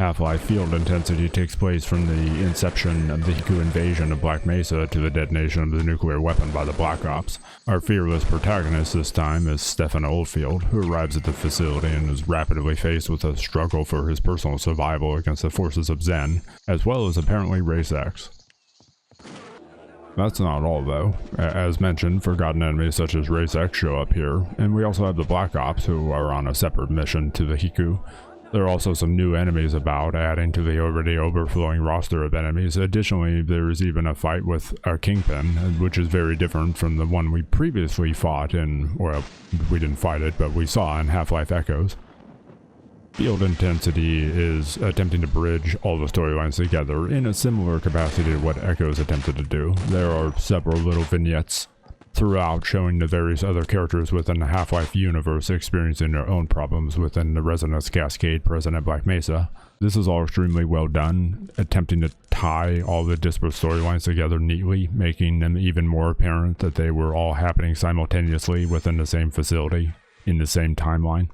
Half-Life field intensity takes place from the inception of the Hiku invasion of Black Mesa to the detonation of the nuclear weapon by the Black Ops. Our fearless protagonist this time is Stefan Oldfield, who arrives at the facility and is rapidly faced with a struggle for his personal survival against the forces of Zen, as well as apparently Race X. That's not all though. As mentioned, forgotten enemies such as Race X show up here, and we also have the Black Ops who are on a separate mission to the Hiku. There are also some new enemies about, adding to the already overflowing roster of enemies. Additionally, there is even a fight with a Kingpin, which is very different from the one we previously fought in, well, we didn't fight it, but we saw in Half-Life Echoes. Field intensity is attempting to bridge all the storylines together in a similar capacity to what Echoes attempted to do. There are several little vignettes throughout showing the various other characters within the Half-Life universe experiencing their own problems within the resonance cascade present at Black Mesa. This is all extremely well done, attempting to tie all the disparate storylines together neatly, making them even more apparent that they were all happening simultaneously within the same facility, in the same timeline.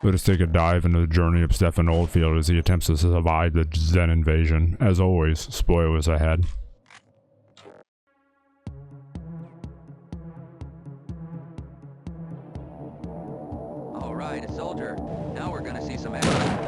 Let us take a dive into the journey of Stefan Oldfield as he attempts to survive the Zen invasion. As always, spoilers ahead. Alright, a soldier. Now we're gonna see some action.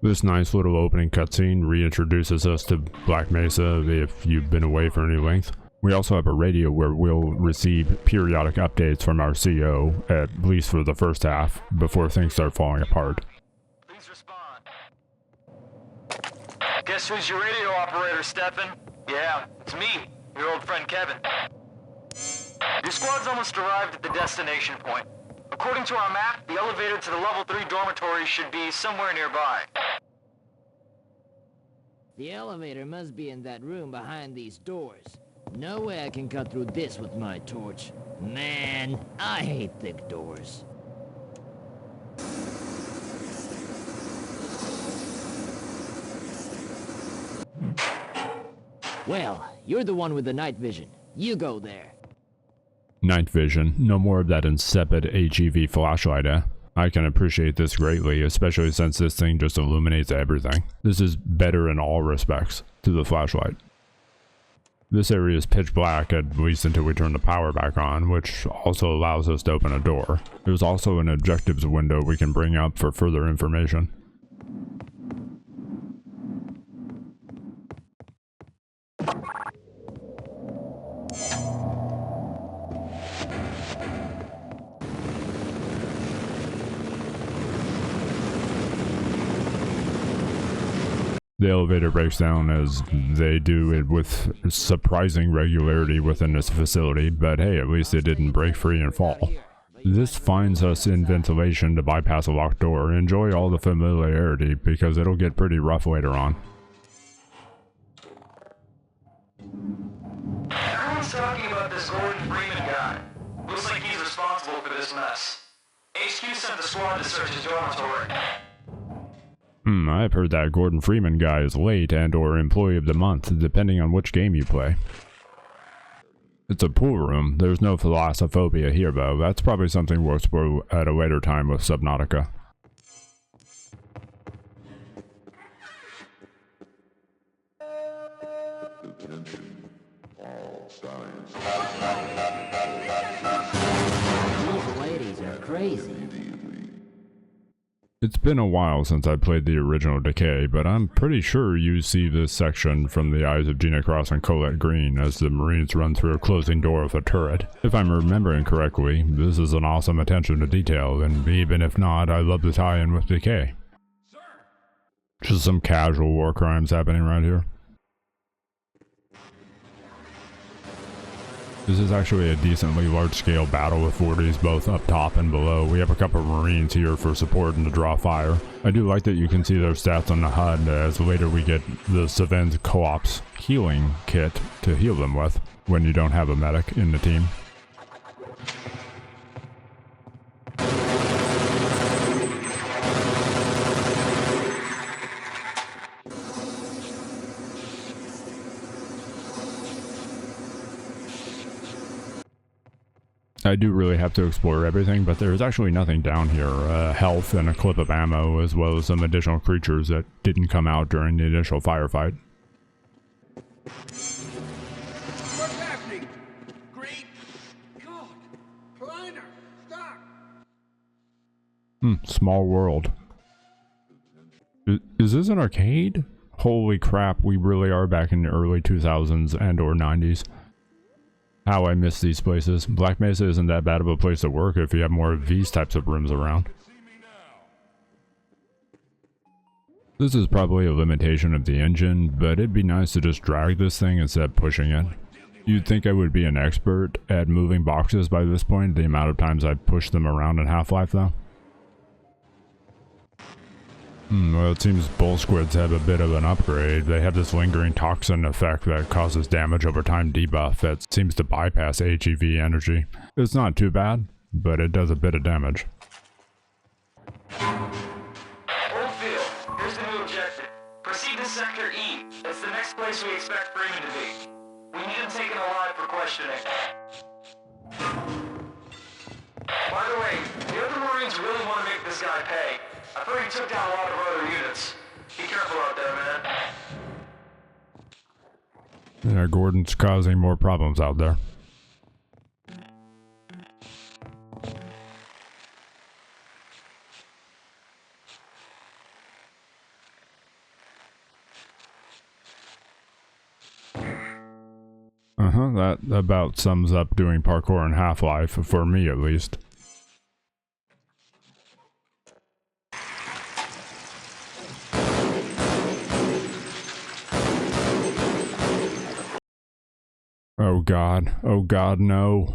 This nice little opening cutscene reintroduces us to Black Mesa if you've been away for any length. We also have a radio where we'll receive periodic updates from our CO, at least for the first half, before things start falling apart. Please respond. Guess who's your radio operator, Stefan? Yeah, it's me, your old friend Kevin. Your squad's almost arrived at the destination point. According to our map, the elevator to the level 3 dormitory should be somewhere nearby. The elevator must be in that room behind these doors. No way I can cut through this with my torch. Man, I hate thick doors. Well, you're the one with the night vision. You go there. Night vision, no more of that insipid HEV flashlight, eh? I can appreciate this greatly, especially since this thing just illuminates everything. This is better in all respects to the flashlight. This area is pitch black, at least until we turn the power back on, which also allows us to open a door. There's also an objectives window we can bring up for further information. The elevator breaks down as they do it with surprising regularity within this facility, but hey, at least it didn't break free and fall. This finds us in ventilation to bypass a locked door. Enjoy all the familiarity because it'll get pretty rough later on. Everyone's talking about this Gordon Freeman guy. Looks like he's responsible for this mess. HQ sent the squad to search his dormitory. I've heard that Gordon Freeman guy is late and or employee of the month, depending on which game you play. It's a pool room. There's no thalassophobia here though. That's probably something we'll explore at a later time with Subnautica. These ladies are crazy. It's been a while since I played the original Decay, but I'm pretty sure you see this section from the eyes of Gina Cross and Colette Green as the Marines run through a closing door of a turret. If I'm remembering correctly, this is an awesome attention to detail, and even if not, I love the tie-in with Decay. Just some casual war crimes happening right here. This is actually a decently large-scale battle with 40s both up top and below. We have a couple of Marines here for support and to draw fire. I do like that you can see their stats on the HUD, as later we get the Savens Co-op's healing kit to heal them with when you don't have a medic in the team. I do really have to explore everything, but there's actually nothing down here. Health and a clip of ammo, as well as some additional creatures that didn't come out during the initial firefight. What's happening? Great God! Kleiner, stop! Small world. Is this an arcade? Holy crap, we really are back in the early 2000s and or 90s. How I miss these places. Black Mesa isn't that bad of a place to work if you have more of these types of rooms around. This is probably a limitation of the engine, but it'd be nice to just drag this thing instead of pushing it. You'd think I would be an expert at moving boxes by this point, the amount of times I pushed them around in Half-Life though. Well, it seems bull squids have a bit of an upgrade. They have this lingering toxin effect that causes damage over time debuff that seems to bypass HEV energy. It's not too bad, but it does a bit of damage. Oldfield, here's the new objective. Proceed to Sector E. It's the next place we expect Freeman to be. We need him taken alive for questioning. By the way, the other Marines really want to make this guy pay. I thought he took down a lot of other units. Be careful out there, man. Yeah, Gordon's causing more problems out there. That about sums up doing parkour in Half-Life, for me at least. Oh God, no.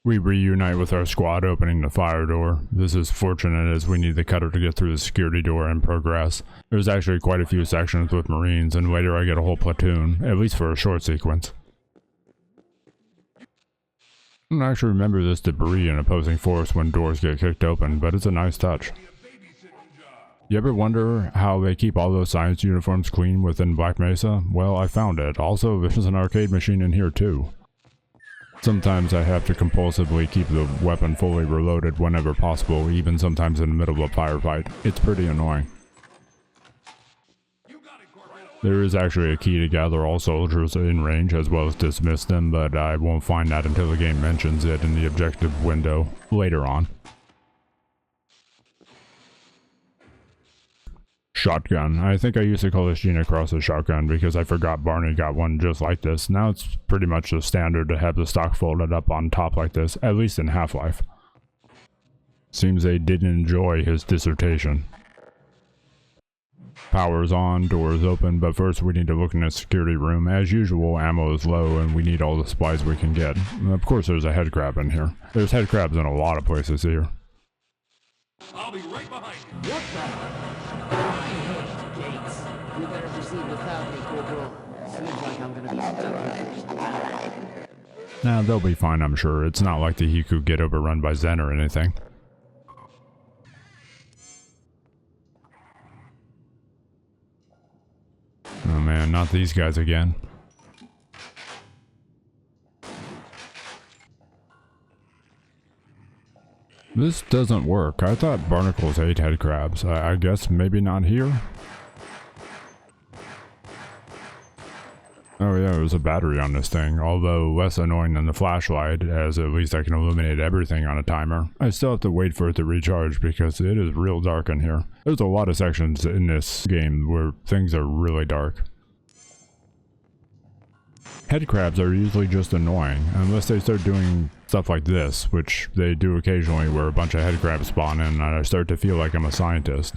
We reunite with our squad opening the fire door. This is fortunate as we need the cutter to get through the security door and progress. There's actually quite a few sections with Marines, and later I get a whole platoon, at least for a short sequence. I don't actually remember this debris in opposing force when doors get kicked open, but it's a nice touch. You ever wonder how they keep all those science uniforms clean within Black Mesa? Well, I found it. Also, there's an arcade machine in here too. Sometimes I have to compulsively keep the weapon fully reloaded whenever possible, even sometimes in the middle of a firefight. It's pretty annoying. There is actually a key to gather all soldiers in range as well as dismiss them, but I won't find that until the game mentions it in the objective window later on. Shotgun. I think I used to call this Gina Cross's shotgun because I forgot Barney got one just like this. Now it's pretty much the standard to have the stock folded up on top like this, at least in Half-Life. Seems they didn't enjoy his dissertation. Power's on, doors open, but first we need to look in the security room. As usual, ammo is low and we need all the supplies we can get. And of course there's a head crab in here. There's head crabs in a lot of places here. I'll be right behind you. What the? I hate gates. You better proceed without me, Corporal. Seems like I'm gonna be stuck. Nah, they'll be fine, I'm sure. It's not like the Hiku get overrun by Zen or anything. Oh man, not these guys again. This doesn't work. I thought barnacles ate head crabs. I guess maybe not here. Oh yeah, there's a battery on this thing, although less annoying than the flashlight, as at least I can illuminate everything on a timer. I still have to wait for it to recharge because it is real dark in here. There's a lot of sections in this game where things are really dark. Head crabs are usually just annoying, unless they start doing stuff like this, which they do occasionally where a bunch of head crabs spawn in and I start to feel like I'm a scientist.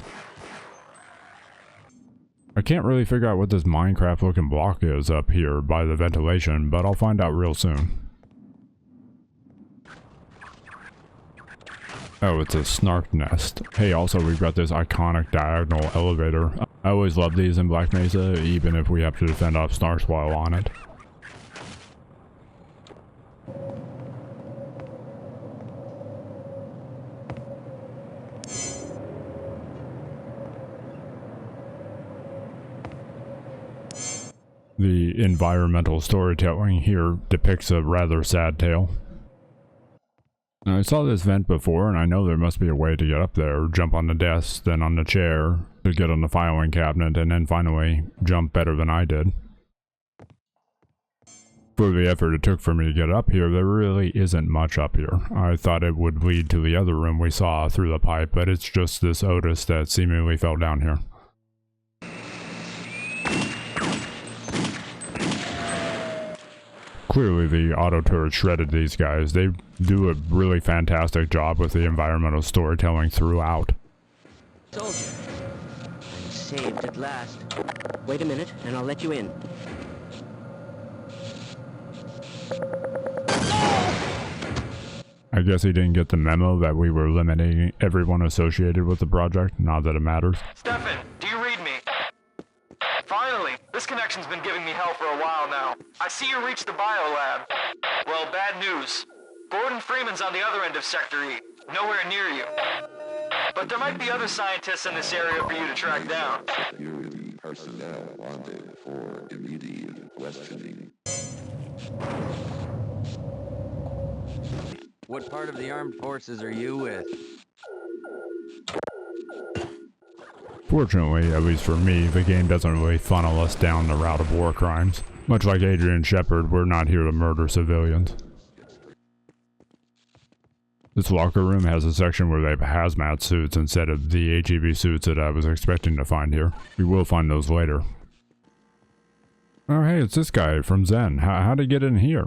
I can't really figure out what this Minecraft looking block is up here by the ventilation, but I'll find out real soon. Oh, it's a snark nest. Hey, also we've got this iconic diagonal elevator. I always love these in Black Mesa, even if we have to defend off snarks while on it. The environmental storytelling here depicts a rather sad tale. Now, I saw this vent before, and I know there must be a way to get up there. Jump on the desk, then on the chair, to get on the filing cabinet, and then finally jump better than I did. For the effort it took for me to get up here, there really isn't much up here. I thought it would lead to the other room we saw through the pipe, but it's just this Otis that seemingly fell down here. Clearly the auto turret shredded these guys. They do a really fantastic job with the environmental storytelling throughout. Soldier, I'm saved at last. Wait a minute, and I'll let you in. I guess he didn't get the memo that we were eliminating everyone associated with the project, not that it matters. Stefan, do you read me? Finally! This connection's been giving me hell for a while now. I see you reached the biolab. Well, bad news. Gordon Freeman's on the other end of Sector E, nowhere near you. But there might be other scientists in this area for you to track down. Security personnel wanted for immediate questioning. What part of the armed forces are you with? Fortunately, at least for me, the game doesn't really funnel us down the route of war crimes. Much like Adrian Shepard, we're not here to murder civilians. This locker room has a section where they have hazmat suits instead of the HEV suits that I was expecting to find here. We will find those later. Oh hey, it's this guy from Zen. How'd he get in here?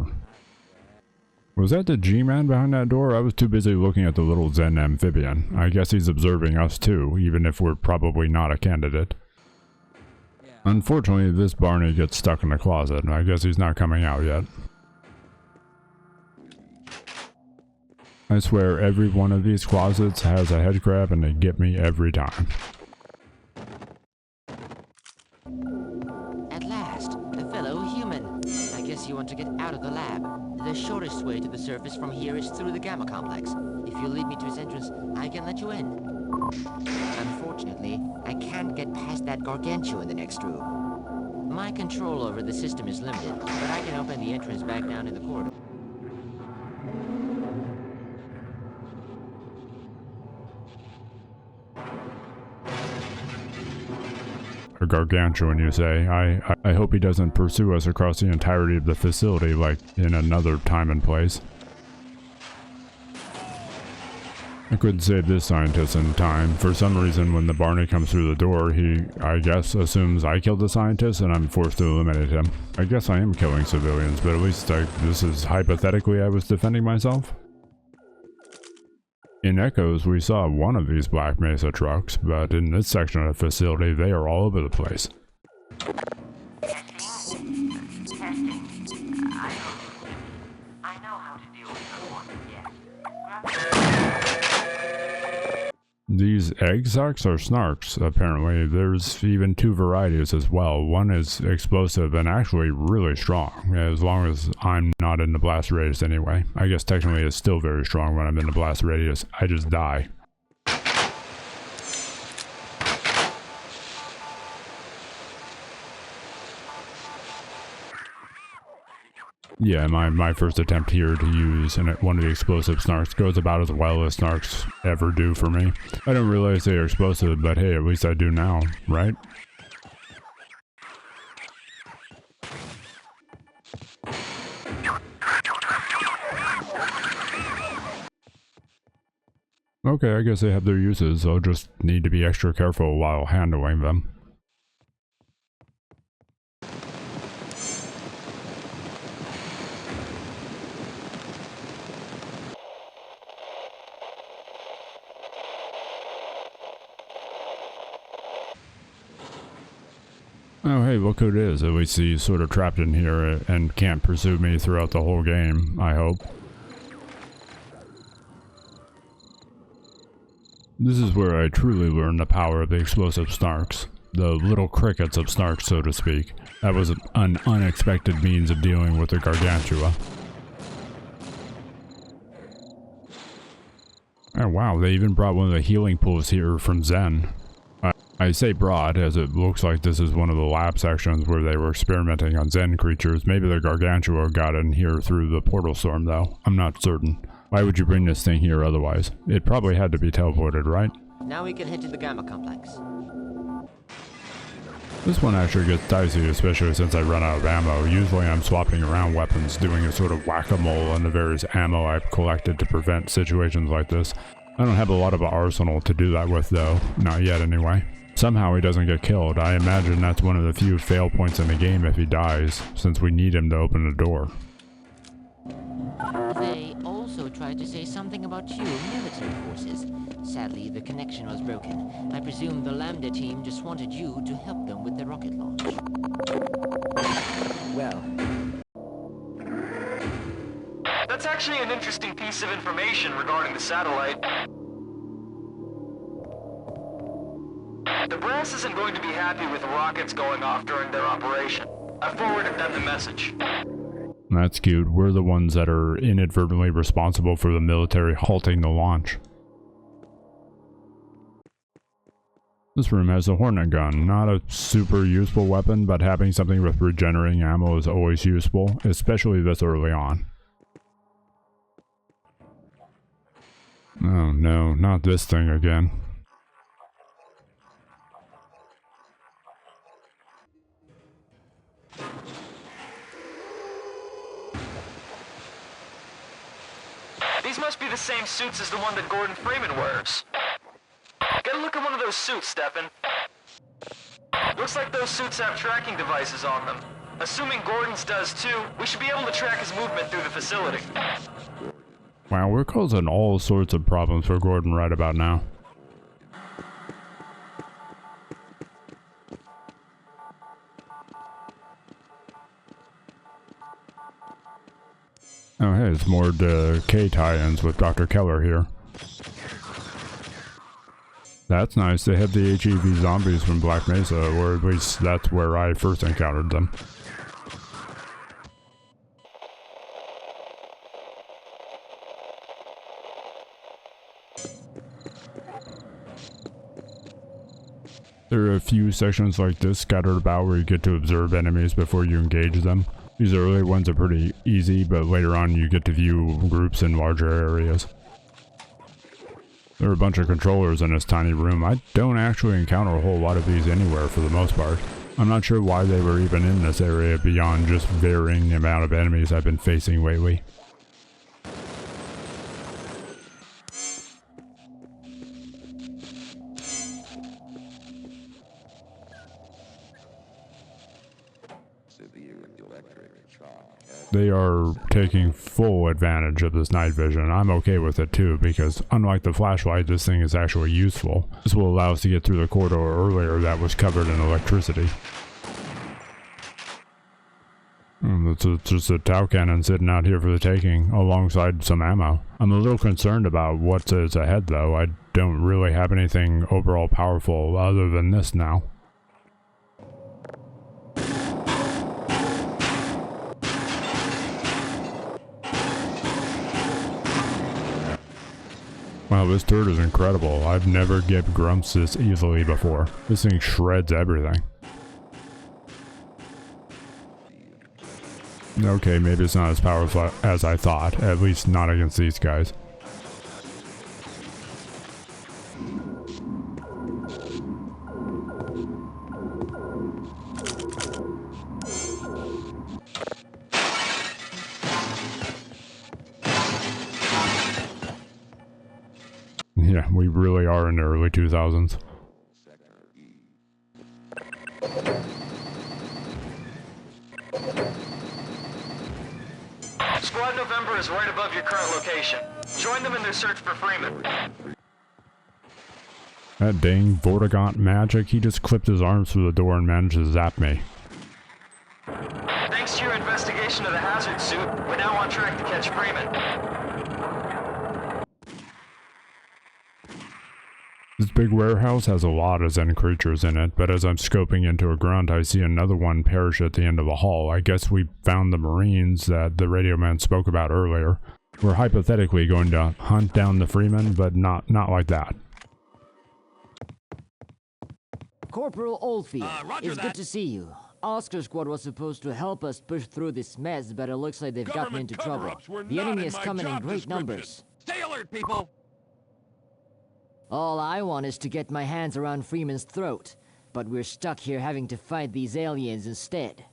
Was that the G-Man behind that door? I was too busy looking at the little Zen amphibian. I guess he's observing us too, even if we're probably not a candidate. Unfortunately, this Barney gets stuck in the closet, and I guess he's not coming out yet. I swear every one of these closets has a head crab and they get me every time. At last, a fellow human. I guess you want to get out of the lab. The shortest way to the surface from here is through the Gamma Complex. If you lead me to its entrance, I can let you in. Unfortunately, I can't get past that gargantua in the next room. My control over the system is limited, but I can open the entrance back down in the corridor. A gargantuan, you say? I hope he doesn't pursue us across the entirety of the facility like in another time and place. I couldn't save this scientist in time. For some reason, when the Barney comes through the door, he, I guess, assumes I killed the scientist and I'm forced to eliminate him. I guess I am killing civilians, but at least this is hypothetically I was defending myself. In Echoes, we saw one of these Black Mesa trucks, but in this section of the facility, they are all over the place. Testing. I know how to deal with someone, yes. These egg sacs are snarks, apparently. There's even two varieties as well. One is explosive and actually really strong, as long as I'm not in the blast radius anyway. I guess technically it's still very strong when I'm in the blast radius. I just die. Yeah, my first attempt here to use one of the explosive snarks goes about as well as snarks ever do for me. I don't realize they are explosive, but hey, at least I do now, right? Okay, I guess they have their uses. I'll just need to be extra careful while handling them. Oh hey, look who it is. At least he's sort of trapped in here and can't pursue me throughout the whole game, I hope. This is where I truly learned the power of the explosive snarks. The little crickets of snarks, so to speak. That was an unexpected means of dealing with the gargantua. Oh wow, they even brought one of the healing pools here from Zen. I say brought, as it looks like this is one of the lab sections where they were experimenting on Zen creatures. Maybe the gargantua got in here through the portal storm though. I'm not certain. Why would you bring this thing here otherwise? It probably had to be teleported, right? Now we can head to the Gamma Complex. This one actually gets dicey, especially since I run out of ammo. Usually I'm swapping around weapons, doing a sort of whack-a-mole on the various ammo I've collected to prevent situations like this. I don't have a lot of an arsenal to do that with though. Not yet anyway. Somehow he doesn't get killed. I imagine that's one of the few fail points in the game if he dies, since we need him to open the door. They also tried to say something about you, military forces. Sadly, the connection was broken. I presume the Lambda team just wanted you to help them with the rocket launch. Well, That's actually an interesting piece of information regarding the satellite. The brass isn't going to be happy with rockets going off during their operation. I forwarded them the message. That's cute. We're the ones that are inadvertently responsible for the military halting the launch. This room has a Hornet gun. Not a super useful weapon, but having something with regenerating ammo is always useful, especially this early on. Oh no, not this thing again. These must be the same suits as the one that Gordon Freeman wears. Get a look at one of those suits, Stefan. Looks like those suits have tracking devices on them. Assuming Gordon's does too, we should be able to track his movement through the facility. Wow, we're causing all sorts of problems for Gordon right about now. Oh hey, it's more K tie-ins with Dr. Keller here. That's nice. They have the HEV zombies from Black Mesa, or at least that's where I first encountered them. There are a few sections like this scattered about where you get to observe enemies before you engage them. These early ones are pretty easy, but later on you get to view groups in larger areas. There are a bunch of controllers in this tiny room. I don't actually encounter a whole lot of these anywhere for the most part. I'm not sure why they were even in this area beyond just varying the amount of enemies I've been facing lately. They are taking full advantage of this night vision. I'm okay with it too, because unlike the flashlight, this thing is actually useful. This will allow us to get through the corridor earlier that was covered in electricity. It's just a Tau cannon sitting out here for the taking, alongside some ammo. I'm a little concerned about what's ahead though. I don't really have anything overall powerful other than this now. Wow, this turret is incredible. I've never given grumps this easily before. This thing shreds everything. Okay, maybe it's not as powerful as I thought. At least not against these guys. Yeah, we really are in the early 2000s. Squad November is right above your current location. Join them in their search for Freeman. That dang Vortigaunt magic, he just clipped his arms through the door and managed to zap me. Thanks to your investigation of the hazard suit, we're now on track to catch Freeman. This big warehouse has a lot of Zen creatures in it, but as I'm scoping into a grunt, I see another one perish at the end of the hall. I guess we found the Marines that the radio man spoke about earlier. We're hypothetically going to hunt down the Freeman, but not like that. Corporal Oldfield, Roger it's that. good to see you. Oscar Squad was supposed to help us push through this mess, but it looks like they've gotten Government into trouble. cover-ups were The not enemy in is my coming in job great description. numbers. Stay alert, people! All I want is to get my hands around Freeman's throat, but we're stuck here having to fight these aliens instead.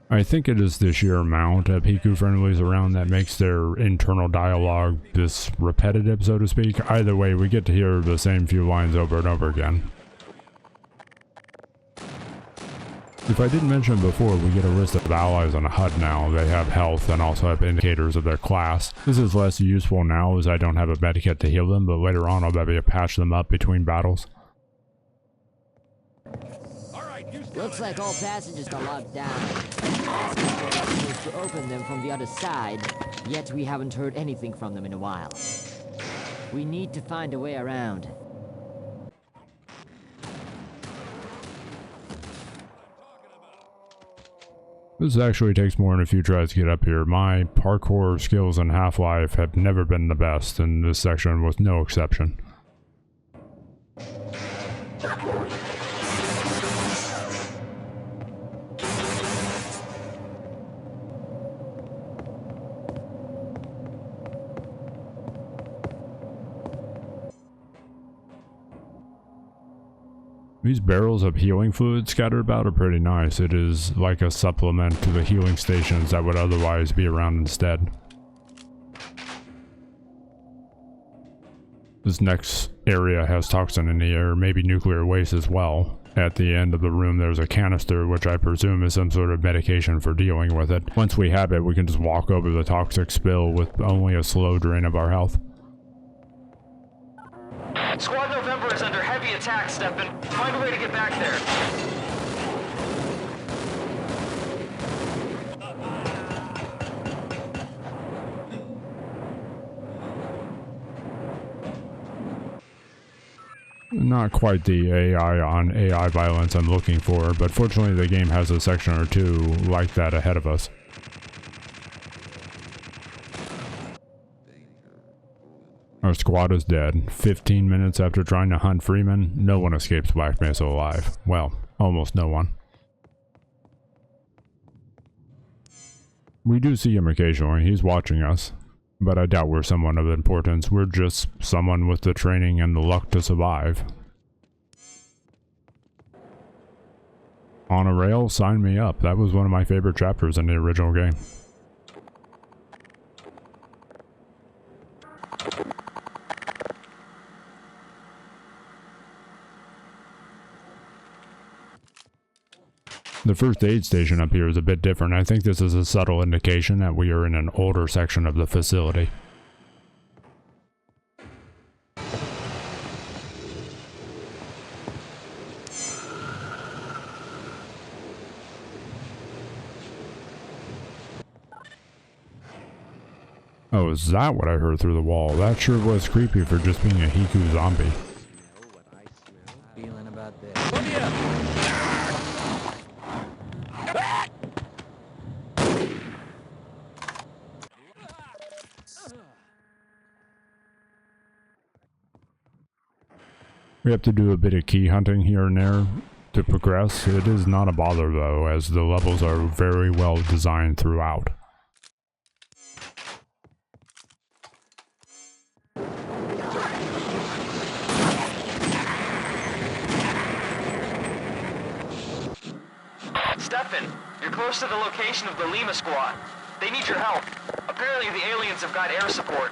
I think it is the sheer amount of Hiku friendlies around that makes their internal dialogue this repetitive, so to speak. Either way, we get to hear the same few lines over and over again. If I didn't mention before, we get a list of allies on a HUD now. They have health and also have indicators of their class. This is less useful now as I don't have a medikit to heal them, but later on I'll be able to patch them up between battles. All right, you stay Looks alert. like all passages are locked down. Oscar Squad was supposed to open them from the other side, yet we haven't heard anything from them in a while. We need to find a way around. This actually takes more than a few tries to get up here. My parkour skills in Half-Life have never been the best, and this section was no exception. These barrels of healing fluid scattered about are pretty nice. It is like a supplement to the healing stations that would otherwise be around instead. This next area has toxin in the air, maybe nuclear waste as well. At the end of the room there's a canister, which I presume is some sort of medication for dealing with it. Once we have it, we can just walk over the toxic spill with only a slow drain of our health. Squad November is under heavy attack, Stefan. Find a way to get back there. Not quite the AI on AI violence I'm looking for, but fortunately the game has a section or two like that ahead of us. Our squad is dead. 15 minutes after trying to hunt Freeman, no one escapes Black Mesa alive. Well, almost no one. We do see him occasionally, he's watching us. But I doubt we're someone of importance. We're just someone with the training and the luck to survive. On a rail, sign me up. That was one of my favorite chapters in the original game. The first aid station up here is a bit different. I think this is a subtle indication that we are in an older section of the facility. Oh, is that what I heard through the wall? That sure was creepy for just being a Hiku zombie. Feeling about this. Let me up! We have to do a bit of key hunting here and there to progress. It is not a bother though, as the levels are very well designed throughout. Stefan, you're close to the location of the Lima squad. They need your help. Apparently the aliens have got air support.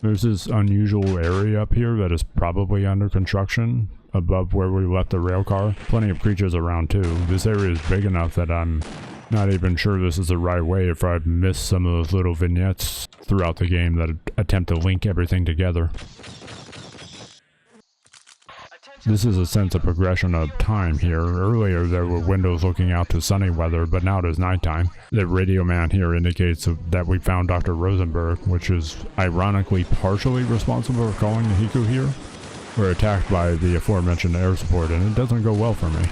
There's this unusual area up here that is probably under construction, above where we left the rail car. Plenty of creatures around too. This area is big enough that I'm not even sure this is the right way if I've missed some of those little vignettes throughout the game that attempt to link everything together. This is a sense of progression of time here. Earlier there were windows looking out to sunny weather, but now it is nighttime. The radio man here indicates that we found Dr. Rosenberg, which is ironically partially responsible for calling the Hiku here. We're attacked by the aforementioned air support, and it doesn't go well for me.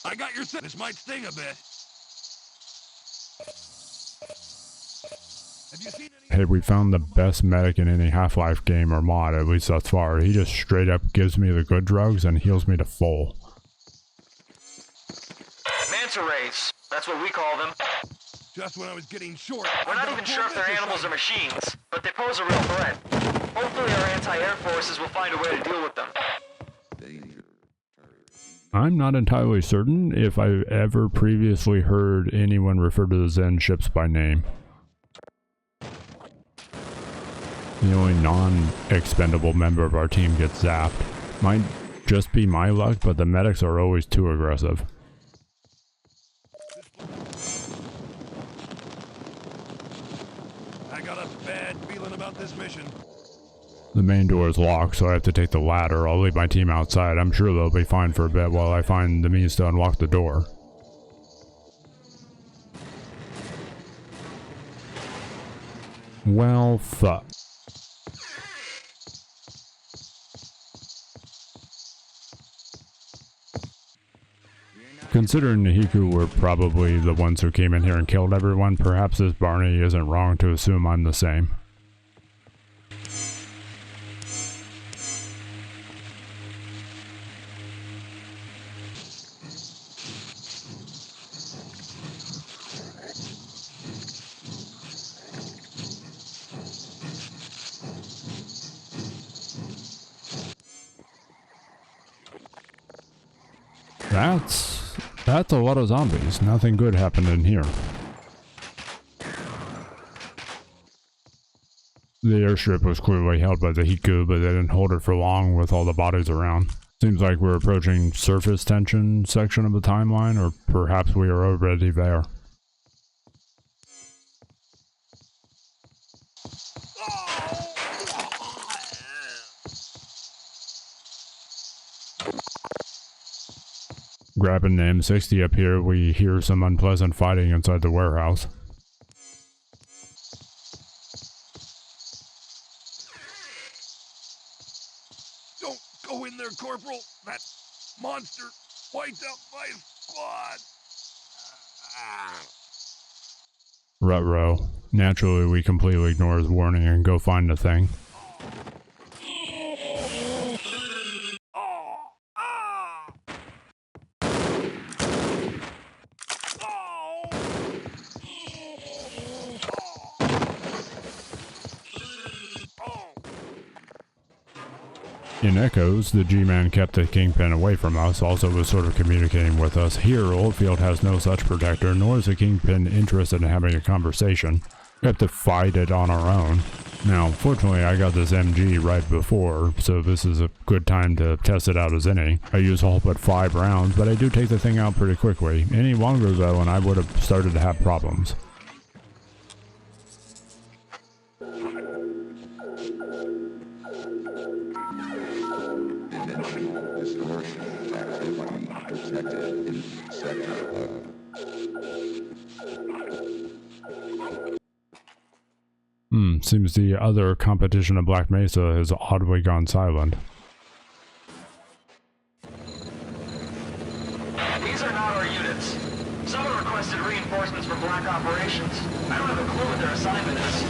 I got your scent. This might sting a bit. Have you seen any? Hey, we found the best medic in any Half-Life game or mod, at least thus far. He just straight up gives me the good drugs and heals me to full. Manta rays. That's what we call them. Just when I was getting short. We're not even sure if they're animals or machines, but they pose a real threat. Hopefully our anti-air forces will find a way to deal with them. Danger. I'm not entirely certain if I've ever previously heard anyone refer to the Zen ships by name. The only non-expendable member of our team gets zapped. Might just be my luck, but the medics are always too aggressive. I got a bad feeling about this mission. The main door is locked, so I have to take the ladder. I'll leave my team outside. I'm sure they'll be fine for a bit while I find the means to unlock the door. Well, fuck. Considering the Hiku were probably the ones who came in here and killed everyone, perhaps this Barney isn't wrong to assume I'm the same. That's a lot of zombies. Nothing good happened in here. The airstrip was clearly held by the Hiku, but they didn't hold it for long with all the bodies around. Seems like we're approaching surface tension section of the timeline, or perhaps we are already there. Grabbing the M60 up here, we hear some unpleasant fighting inside the warehouse. Don't go in there, Corporal. That monster wiped out my squad. Ruh-roh. Naturally, we completely ignore his warning and go find the thing. In Echoes, the G-Man kept the Kingpin away from us, also was sort of communicating with us. Here, Oldfield has no such protector, nor is the Kingpin interested in having a conversation. We have to fight it on our own. Now, fortunately, I got this MG right before, so this is a good time to test it out as any. I use all but 5 rounds, but I do take the thing out pretty quickly. Any longer though, and I would have started to have problems. Dimensional distortion activity detected in sector hub. Seems the other competition of Black Mesa has oddly gone silent. These are not our units. Someone requested reinforcements for Black Operations. I don't have a clue what their assignment is.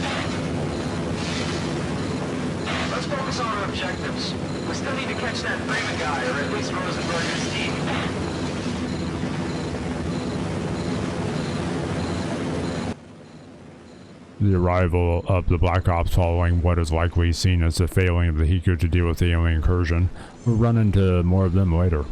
Let's focus on our objectives. We still need to catch that Freeman guy, or at least Rosenberg and his team. The arrival of the Black Ops following what is likely seen as the failing of the Hiku to deal with the alien incursion. We'll run into more of them later.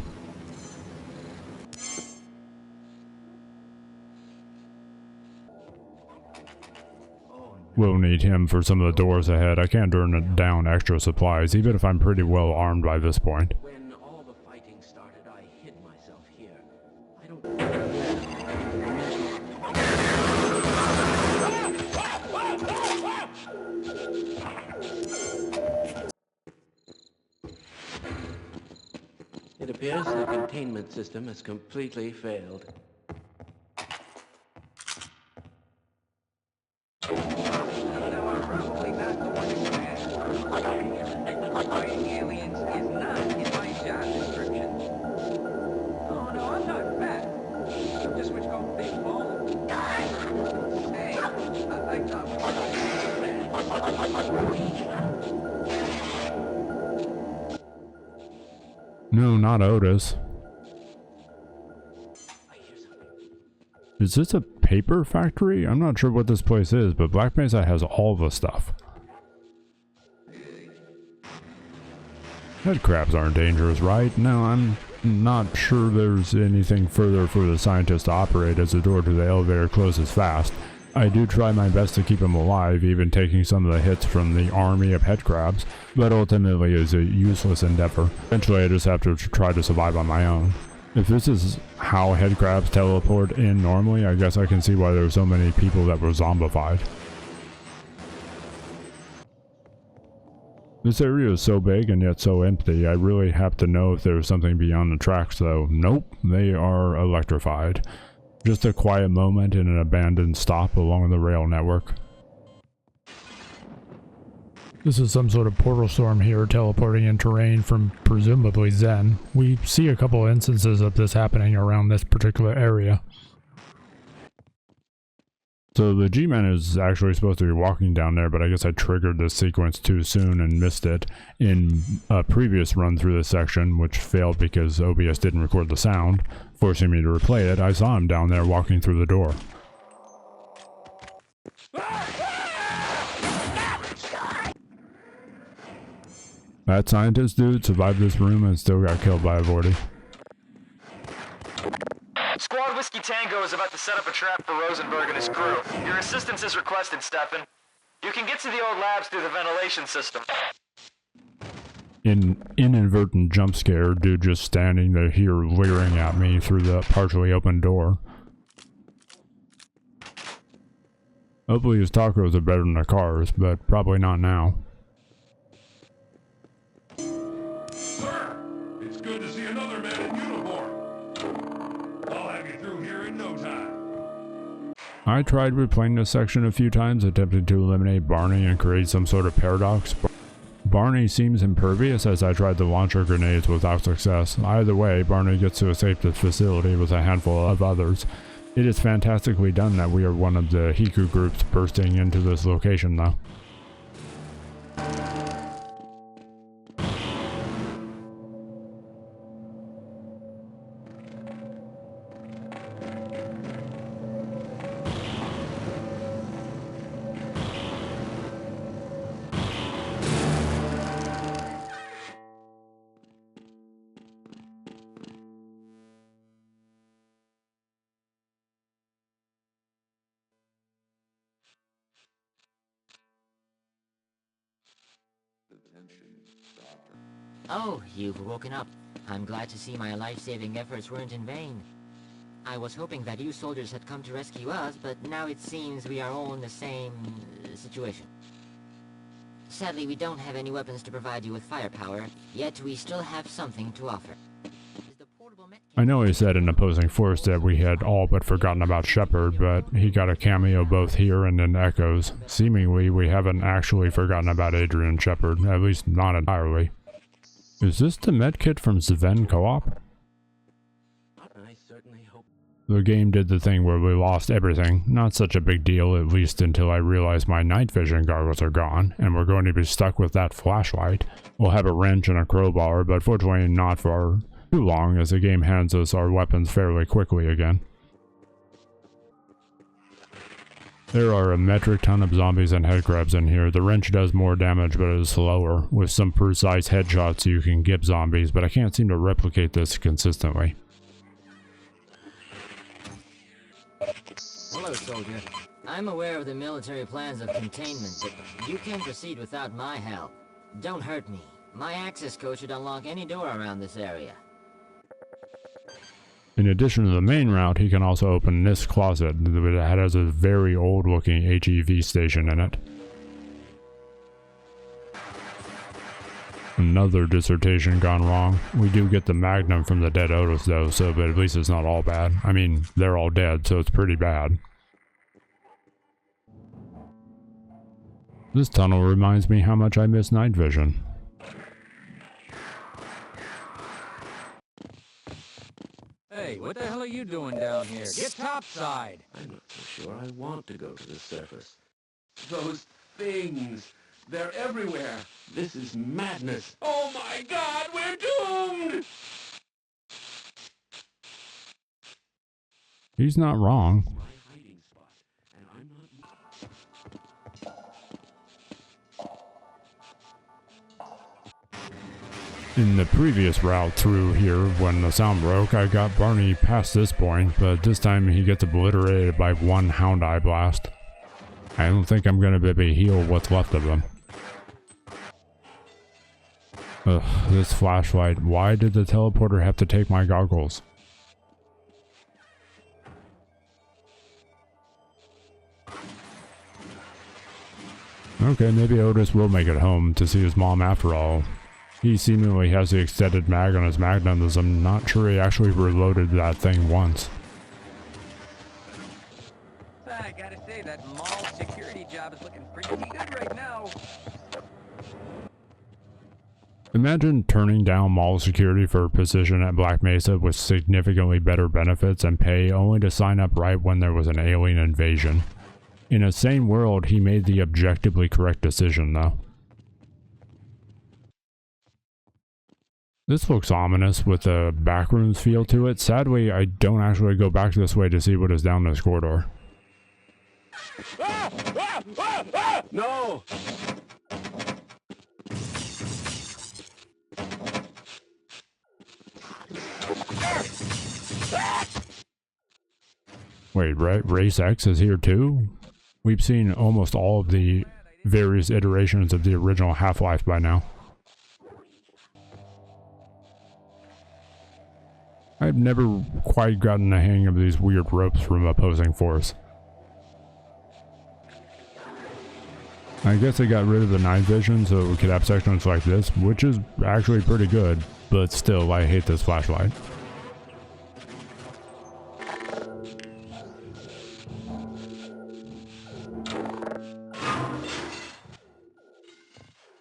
We'll need him for some of the doors ahead. I can't turn down extra supplies, even if I'm pretty well armed by this point. When all the fighting started, I hid myself here. I don't... It appears the containment system has completely failed. Probably not the one you asked. Fighting aliens is not in my job description. Oh no, I'm not fat. I'm just what you call big bone. Hey, I thought we No, not Otis. Is this a paper factory? I'm not sure what this place is, but Black Mesa has all the stuff. Head crabs aren't dangerous, right? No, I'm not sure there's anything further for the scientist to operate as the door to the elevator closes fast. I do try my best to keep him alive, even taking some of the hits from the army of head crabs, but ultimately it's a useless endeavor. Eventually I just have to try to survive on my own. If this is how head crabs teleport in normally, I guess I can see why there were so many people that were zombified. This area is so big and yet so empty, I really have to know if there's something beyond the tracks though. Nope, they are electrified. Just a quiet moment in an abandoned stop along the rail network. This is some sort of portal storm here, teleporting in terrain from presumably Zen. We see a couple instances of this happening around this particular area. So the G-Man is actually supposed to be walking down there, but I guess I triggered this sequence too soon and missed it in a previous run through this section, which failed because OBS didn't record the sound, forcing me to replay it. I saw him down there walking through the door. That scientist dude survived this room and still got killed by a Vorty. Squad Whiskey Tango is about to set up a trap for Rosenberg and his crew. Your assistance is requested, Stefan. You can get to the old labs through the ventilation system. An inadvertent jump scare, dude just standing there here leering at me through the partially open door. Hopefully his tacos are better than the cars, but probably not now. Sir, it's good to see another man in uniform. I'll have you through here in no time. I tried replaying this section a few times, attempting to eliminate Barney and create some sort of paradox. Barney seems impervious as I tried to launch her grenades without success. Either way, Barney gets to escape the facility with a handful of others. It is fantastically done that we are one of the Hiku groups bursting into this location though. Oh, you've woken up. I'm glad to see my life-saving efforts weren't in vain. I was hoping that you soldiers had come to rescue us, but now it seems we are all in the same situation. Sadly, we don't have any weapons to provide you with firepower, yet we still have something to offer. I know he said in opposing force that we had all but forgotten about Shepard, but he got a cameo both here and in Echoes. Seemingly, we haven't actually forgotten about Adrian Shepard, at least not entirely. Is this the medkit from Sven Co-op? I certainly hope. The game did the thing where we lost everything. Not such a big deal, at least until I realized my night vision goggles are gone, and we're going to be stuck with that flashlight. We'll have a wrench and a crowbar, but fortunately not for too long, as the game hands us our weapons fairly quickly again. There are a metric ton of zombies and headcrabs in here. The wrench does more damage, but it is slower. With some precise headshots you can get zombies, but I can't seem to replicate this consistently. Hello, soldier. I'm aware of the military plans of containment, but you can proceed without my help. Don't hurt me. My access code should unlock any door around this area. In addition to the main route, he can also open this closet that has a very old looking HEV station in it. Another dissertation gone wrong. We do get the Magnum from the dead Otis though, so but at least it's not all bad. I mean, they're all dead, so it's pretty bad. This tunnel reminds me how much I miss night vision. Hey, what the hell are you doing down here? Get topside! I'm not so sure I want to go to the surface. Those things, they're everywhere. This is madness. Oh my God, we're doomed! He's not wrong. My hiding spot, and I'm not... In the previous route through here, when the sound broke, I got Barney past this point, but this time he gets obliterated by one Hound Eye blast. I don't think I'm gonna be able to heal what's left of him. Ugh, this flashlight. Why did the teleporter have to take my goggles? Okay, maybe Otis will make it home to see his mom after all. He seemingly has the extended mag on his Magnum, as I'm not sure he actually reloaded that thing once. I gotta say, that mall security job is looking pretty good right now. Imagine turning down mall security for a position at Black Mesa with significantly better benefits and pay only to sign up right when there was an alien invasion. In a sane world, he made the objectively correct decision, though. This looks ominous with a backrooms feel to it. Sadly, I don't actually go back this way to see what is down this corridor. No! Wait, right? Race X is here too? We've seen almost all of the various iterations of the original Half-Life by now. I've never quite gotten the hang of these weird ropes from opposing force. I guess they got rid of the night vision so we could have sections like this, which is actually pretty good, but still, I hate this flashlight.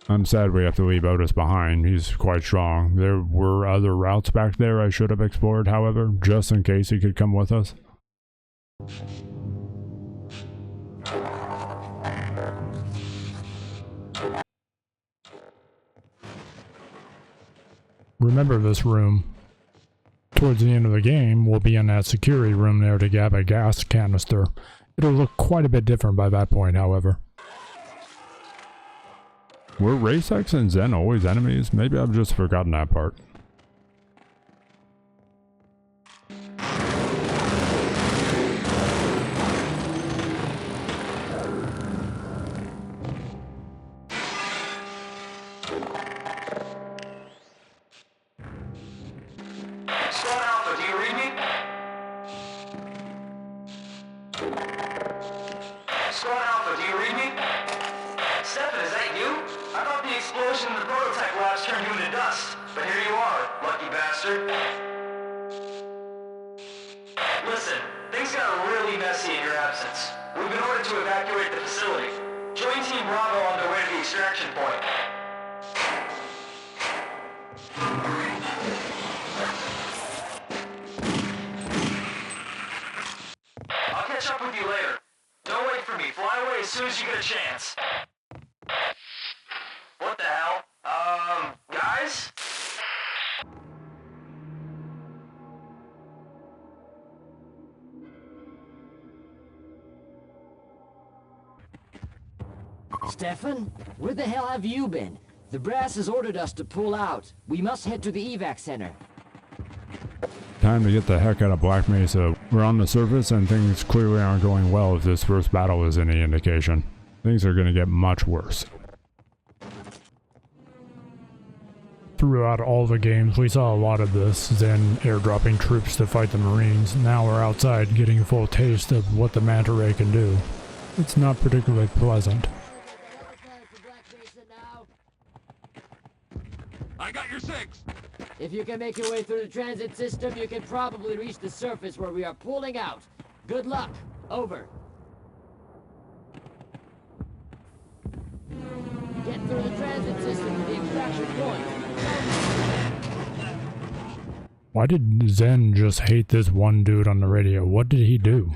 I'm sad we have to leave Otis behind. He's quite strong. There were other routes back there I should have explored, however, just in case he could come with us. Remember this room. Towards the end of the game, we'll be in that security room there to grab a gas canister. It'll look quite a bit different by that point, however. Were Race X and Zen always enemies? Maybe I've just forgotten that part. Squad Alpha, do you read me? Squad Alpha, do you read me? Stefan, is that you? I thought the explosion in the prototype labs turned you into dust, but here you are, lucky bastard. Listen, things got really messy in your absence. We've been ordered to evacuate the facility. Join Team Bravo on their way to the extraction point. I'll catch up with you later. Don't wait for me. Fly away as soon as you get a chance. What the hell? Guys? Stefan, where the hell have you been? The brass has ordered us to pull out. We must head to the evac center. Time to get the heck out of Black Mesa. We're on the surface and things clearly aren't going well if this first battle is any indication. Things are going to get much worse. Throughout all the games, we saw a lot of this, Zen airdropping troops to fight the Marines. Now we're outside getting a full taste of what the manta ray can do. It's not particularly pleasant. I got your 6. If you can make your way through the transit system, you can probably reach the surface where we are pulling out. Good luck. Over. Get through the transit system to the extraction point. Why did Zen just hate this one dude on the radio? What did he do?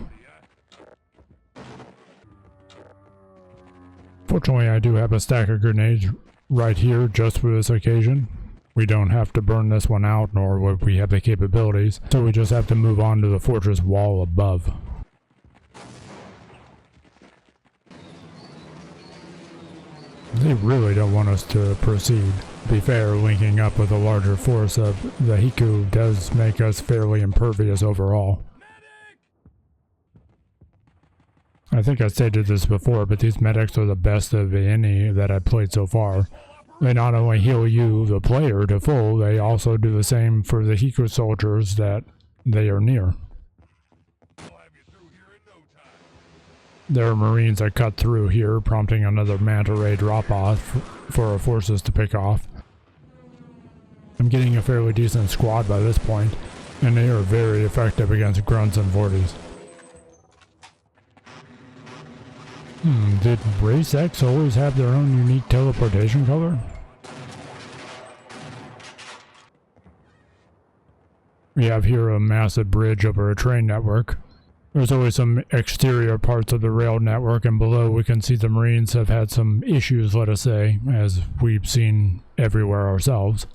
Fortunately, I do have a stack of grenades right here just for this occasion. We don't have to burn this one out, nor would we have the capabilities, so we just have to move on to the fortress wall above. They really don't want us to proceed. To be fair, linking up with a larger force of the Hiku does make us fairly impervious overall. I think I stated this before, but these medics are the best of any that I've played so far. They not only heal you, the player, to full, they also do the same for the Hiku soldiers that they are near. There are Marines that cut through here, prompting another manta ray drop-off for our forces to pick off. I'm getting a fairly decent squad by this point, and they are very effective against grunts and vorties. Did Race X always have their own unique teleportation color? We have here a massive bridge over a train network. There's always some exterior parts of the rail network, and below we can see the Marines have had some issues, let us say, as we've seen everywhere ourselves.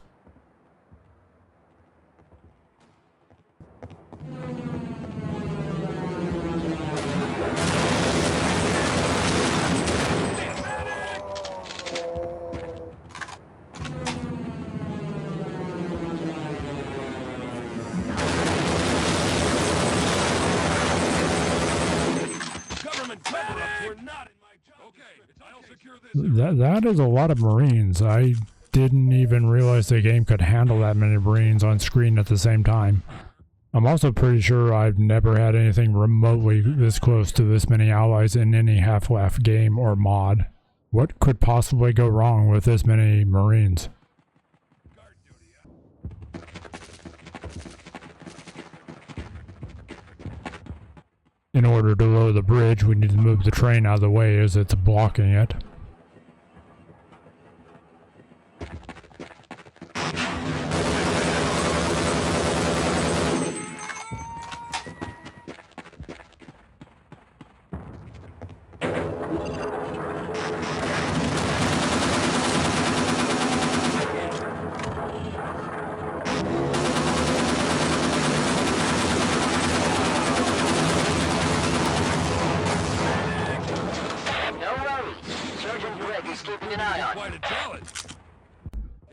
That is a lot of Marines. I didn't even realize the game could handle that many Marines on screen at the same time. I'm also pretty sure I've never had anything remotely this close to this many allies in any Half-Life game or mod. What could possibly go wrong with this many Marines? In order to lower the bridge, we need to move the train out of the way as it's blocking it.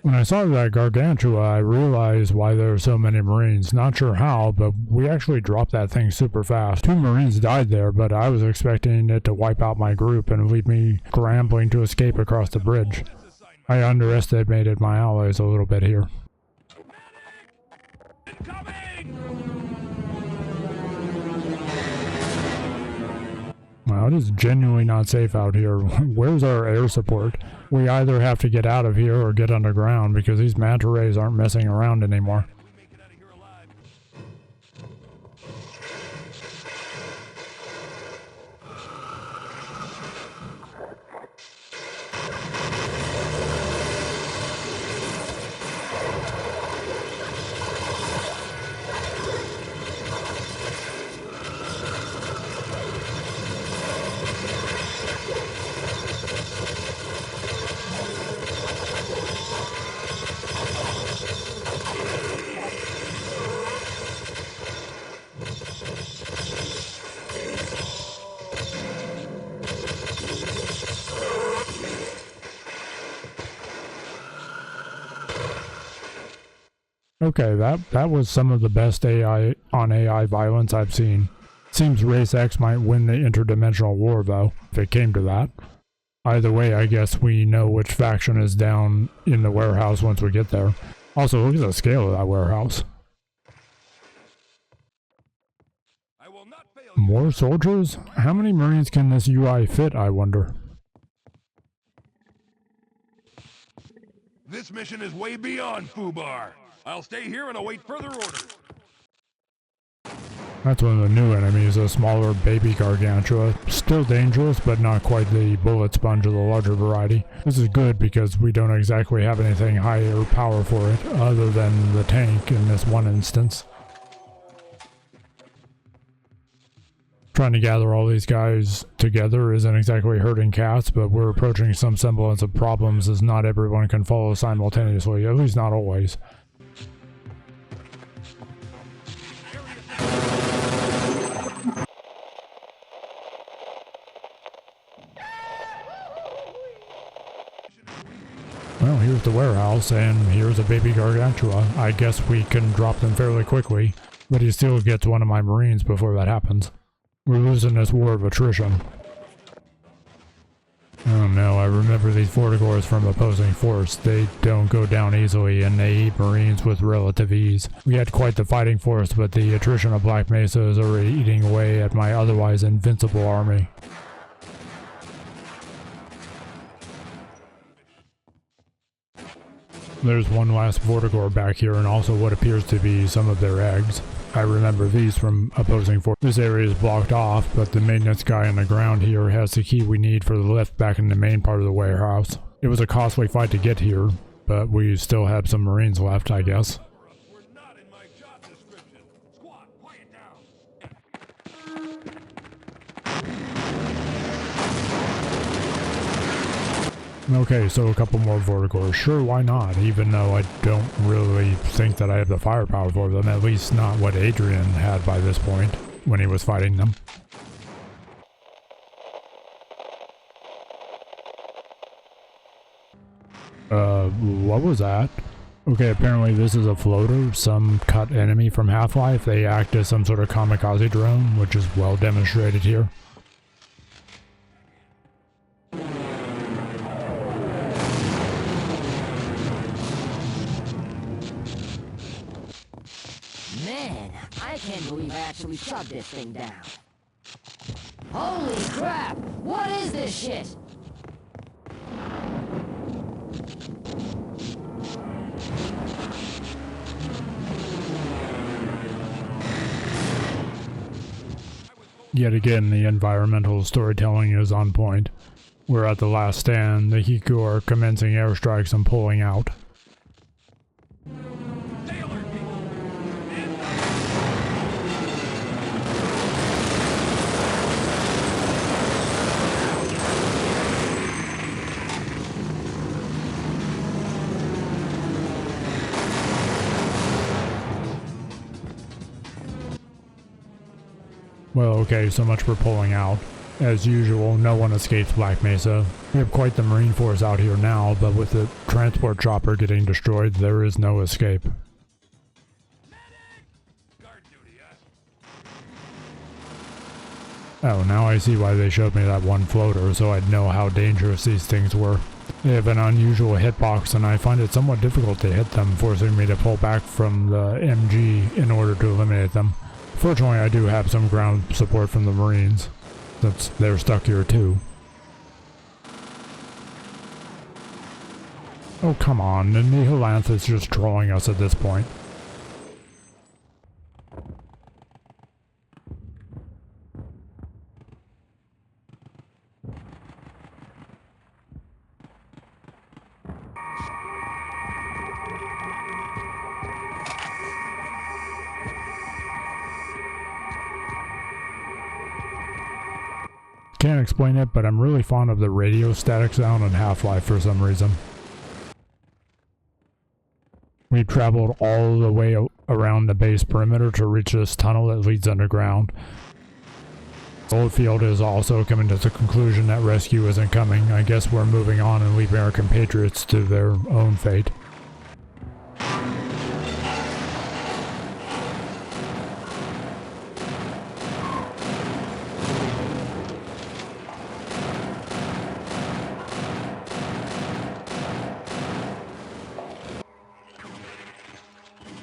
When I saw that Gargantua, I realized why there are so many Marines. Not sure how, but we actually dropped that thing super fast. 2 Marines died there, but I was expecting it to wipe out my group and leave me scrambling to escape across the bridge. I underestimated my allies a little bit here. Well, it is genuinely not safe out here. Where's our air support? We either have to get out of here or get underground because these manta rays aren't messing around anymore. Okay, that was some of the best AI non-AI violence I've seen. Seems Race X might win the interdimensional war, though, if it came to that. Either way, I guess we know which faction is down in the warehouse once we get there. Also, look at the scale of that warehouse. I will not fail you. More soldiers? How many Marines can this UI fit, I wonder? This mission is way beyond Fubar. I'll stay here and await further orders. That's one of the new enemies, a smaller baby gargantua. Still dangerous, but not quite the bullet sponge of the larger variety. This is good because we don't exactly have anything higher power for it, other than the tank in this one instance. Trying to gather all these guys together isn't exactly herding cats, but we're approaching some semblance of problems as not everyone can follow simultaneously, at least not always. Well, here's the warehouse, and here's a baby gargantua. I guess we can drop them fairly quickly, but he still gets one of my Marines before that happens. We're losing this war of attrition. Oh no, I remember these Vortigors from opposing force. They don't go down easily, and they eat Marines with relative ease. We had quite the fighting force, but the attrition of Black Mesa is already eating away at my otherwise invincible army. There's one last Vortigor back here, and also what appears to be some of their eggs. I remember these from opposing force. This area is blocked off, but the maintenance guy on the ground here has the key we need for the lift back in the main part of the warehouse. It was a costly fight to get here, but we still have some Marines left, I guess. We're not in my job description. Squad, quiet down. Okay, so a couple more Vortigors. Sure, why not? Even though I don't really think that I have the firepower for them, at least not what Adrian had by this point when he was fighting them. What was that? Okay, apparently this is a floater, some cut enemy from Half-Life. They act as some sort of kamikaze drone, which is well demonstrated here. Man, I can't believe I actually shot this thing down. Holy crap! What is this shit? Yet again, the environmental storytelling is on point. We're at the last stand. The Hiku are commencing airstrikes and pulling out. Well, okay, so much for pulling out. As usual, no one escapes Black Mesa. We have quite the Marine force out here now, but with the transport chopper getting destroyed, there is no escape. Oh, now I see why they showed me that one floater, so I'd know how dangerous these things were. They have an unusual hitbox, and I find it somewhat difficult to hit them, forcing me to pull back from the MG in order to eliminate them. Fortunately, I do have some ground support from the Marines, since they're stuck here too. Oh, come on, the Nihilanth is just trolling us at this point. Can't explain it, but I'm really fond of the radio static sound in Half-Life for some reason. We traveled all the way around the base perimeter to reach this tunnel that leads underground. Oldfield is also coming to the conclusion that rescue isn't coming. I guess we're moving on and leaving our compatriots to their own fate.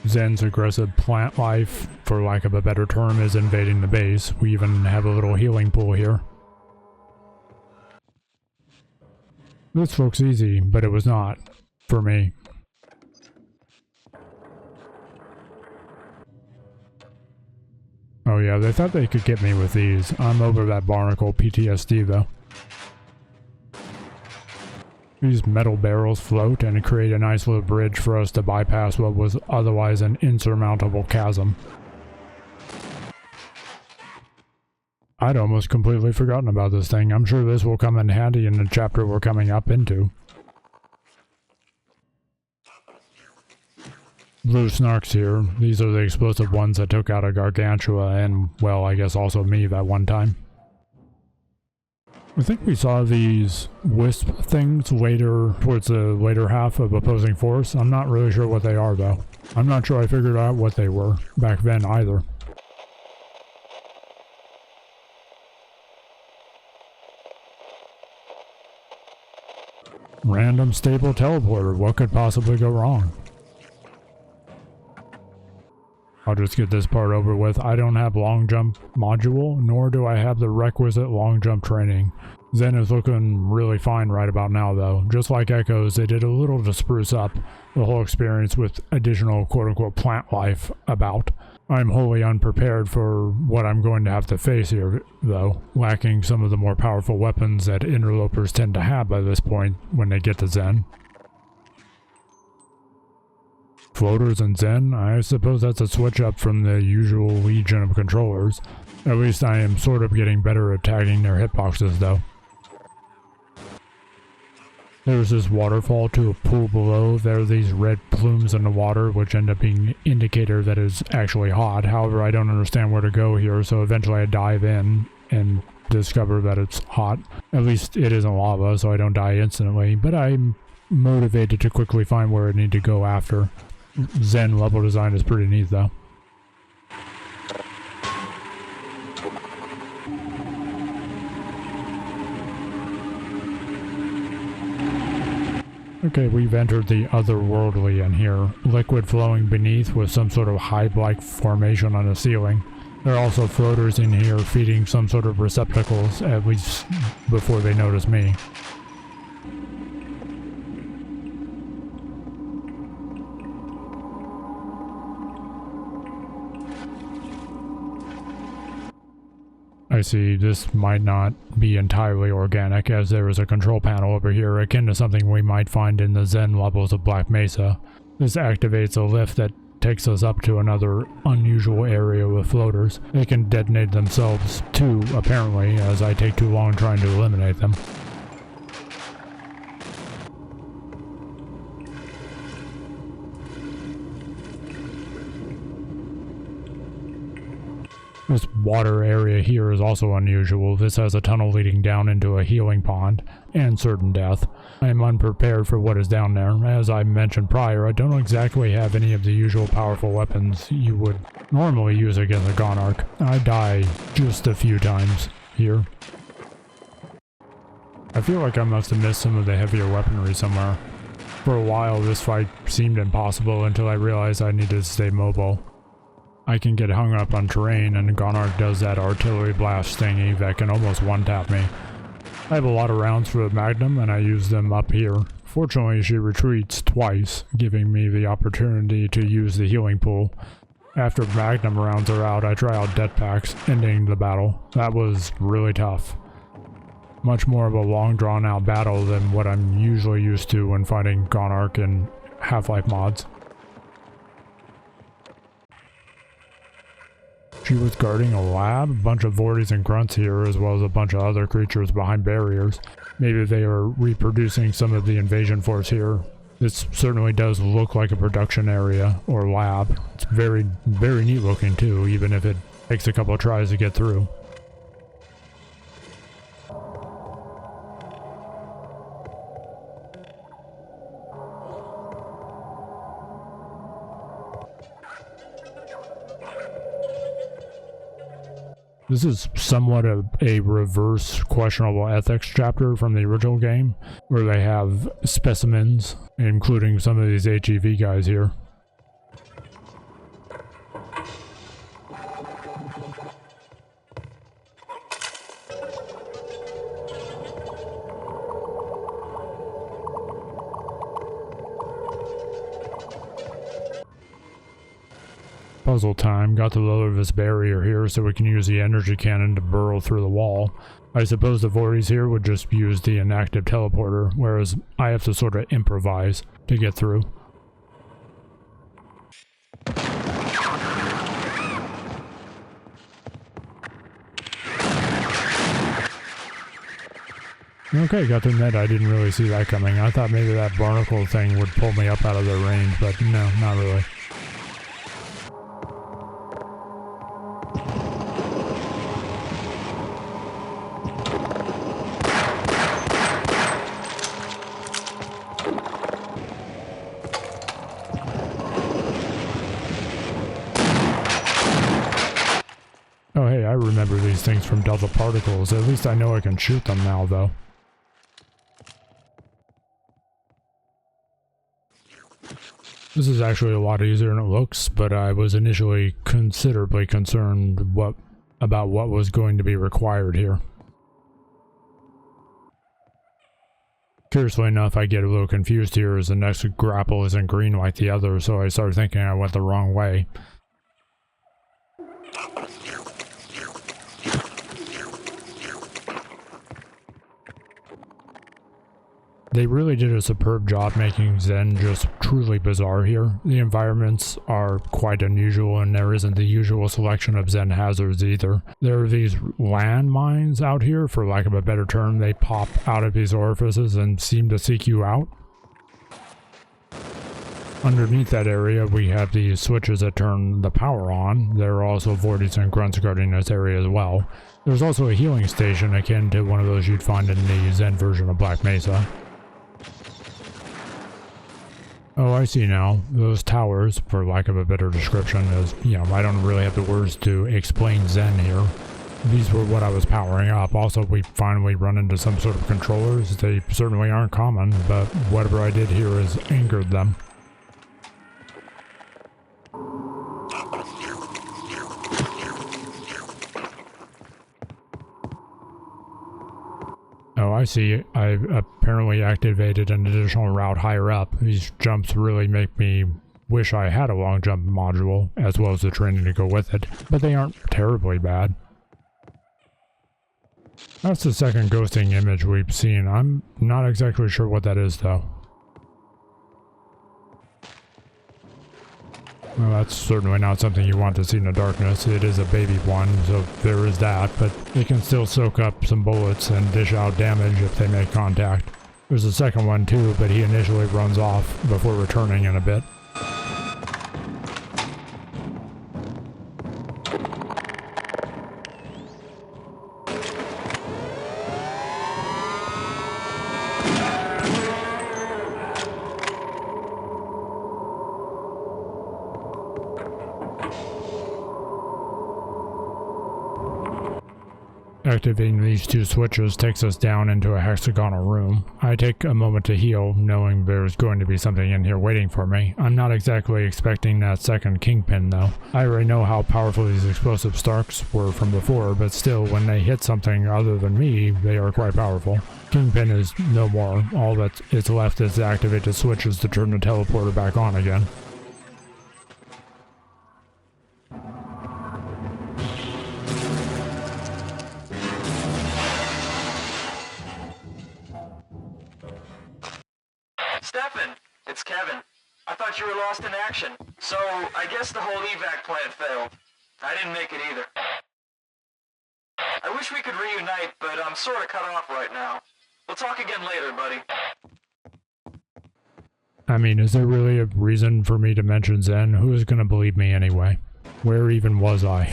Zen's aggressive plant life, for lack of a better term, is invading the base. We even have a little healing pool here. This looks easy, but it was not, for me. Oh yeah, they thought they could get me with these. I'm over that barnacle PTSD though. These metal barrels float and create a nice little bridge for us to bypass what was otherwise an insurmountable chasm. I'd almost completely forgotten about this thing. I'm sure this will come in handy in the chapter we're coming up into. Blue snarks here. These are the explosive ones that took out a Gargantua and, well, I guess also me that one time. I think we saw these wisp things later, towards the later half of Opposing Force. I'm not really sure what they are though. I'm not sure I figured out what they were back then either. Random stable teleporter. What could possibly go wrong? I'll just get this part over with. I don't have long jump module, nor do I have the requisite long jump training. Zen is looking really fine right about now though. Just like Echoes, they did a little to spruce up the whole experience with additional quote-unquote plant life about. I'm wholly unprepared for what I'm going to have to face here though, lacking some of the more powerful weapons that interlopers tend to have by this point when they get to Zen. Floaters and Zen, I suppose that's a switch up from the usual legion of controllers. At least I am sort of getting better at tagging their hitboxes though. There's this waterfall to a pool below. There are these red plumes in the water which end up being an indicator that it's actually hot. However, I don't understand where to go here, so eventually I dive in and discover that it's hot. At least it isn't lava, so I don't die instantly, but I'm motivated to quickly find where I need to go after. Zen level design is pretty neat though. Okay, we've entered the otherworldly in here. Liquid flowing beneath with some sort of hive-like formation on the ceiling. There are also floaters in here feeding some sort of receptacles, at least before they notice me. I see, this might not be entirely organic, as there is a control panel over here akin to something we might find in the Zen levels of Black Mesa. This activates a lift that takes us up to another unusual area with floaters. They can detonate themselves too, apparently, as I take too long trying to eliminate them. This water area here is also unusual. This has a tunnel leading down into a healing pond, and certain death. I am unprepared for what is down there. As I mentioned prior, I don't exactly have any of the usual powerful weapons you would normally use against a Gonarch. I die just a few times here. I feel like I must have missed some of the heavier weaponry somewhere. For a while this fight seemed impossible until I realized I needed to stay mobile. I can get hung up on terrain, and Gonarch does that artillery blast thingy that can almost one-tap me. I have a lot of rounds for the Magnum, and I use them up here. Fortunately, she retreats twice, giving me the opportunity to use the healing pool. After Magnum rounds are out, I try out det packs, ending the battle. That was really tough. Much more of a long drawn-out battle than what I'm usually used to when fighting Gonarch in Half-Life mods. She was guarding a lab, a bunch of Vorties and Grunts here, as well as a bunch of other creatures behind barriers. Maybe they are reproducing some of the invasion force here. This certainly does look like a production area, or lab. It's very, very neat looking too, even if it takes a couple of tries to get through. This is somewhat of a reverse questionable ethics chapter from the original game, where they have specimens, including some of these HEV guys here. puzzle time. Got to lower this barrier here so we can use the energy cannon to burrow through the wall. I suppose the voids here would just use the inactive teleporter, whereas I have to sort of improvise to get through. Okay, got to admit I didn't really see that coming. I thought maybe that barnacle thing would pull me up out of their range, but no, not really. Oh hey, I remember these things from Delta Particles. At least I know I can shoot them now, though. This is actually a lot easier than it looks, but I was initially considerably concerned about what was going to be required here. Curiously enough, I get a little confused here as the next grapple isn't green like the other, so I started thinking I went the wrong way. They really did a superb job making Zen just truly bizarre here. The environments are quite unusual and there isn't the usual selection of Zen hazards either. There are these landmines out here, for lack of a better term. They pop out of these orifices and seem to seek you out. Underneath that area we have these switches that turn the power on. There are also Vortids and Grunts guarding this area as well. There's also a healing station akin to one of those you'd find in the Zen version of Black Mesa. Oh, I see now. Those towers, for lack of a better description, is, I don't really have the words to explain Zen here. These were what I was powering up. Also, we finally run into some sort of controllers. They certainly aren't common, but whatever I did here has angered them. Oh, I see. I've apparently activated an additional route higher up. These jumps really make me wish I had a long jump module, as well as the training to go with it, but they aren't terribly bad. That's the second ghosting image we've seen. I'm not exactly sure what that is, though. Well, that's certainly not something you want to see in the darkness. It is a baby one, so there is that, but it can still soak up some bullets and dish out damage if they make contact. There's a second one too, but he initially runs off before returning in a bit. Activating these two switches takes us down into a hexagonal room. I take a moment to heal, knowing there's going to be something in here waiting for me. I'm not exactly expecting that second kingpin though. I already know how powerful these explosive Starks were from before, but still, when they hit something other than me, they are quite powerful. Kingpin is no more. All that is left is to activate the switches to turn the teleporter back on again. Stefan, it's Kevin. I thought you were lost in action, so I guess the whole evac plan failed. I didn't make it either. I wish we could reunite, but I'm sort of cut off right now. We'll talk again later, buddy. I mean, is there really a reason for me to mention Zen? Who is going to believe me anyway? Where even was I?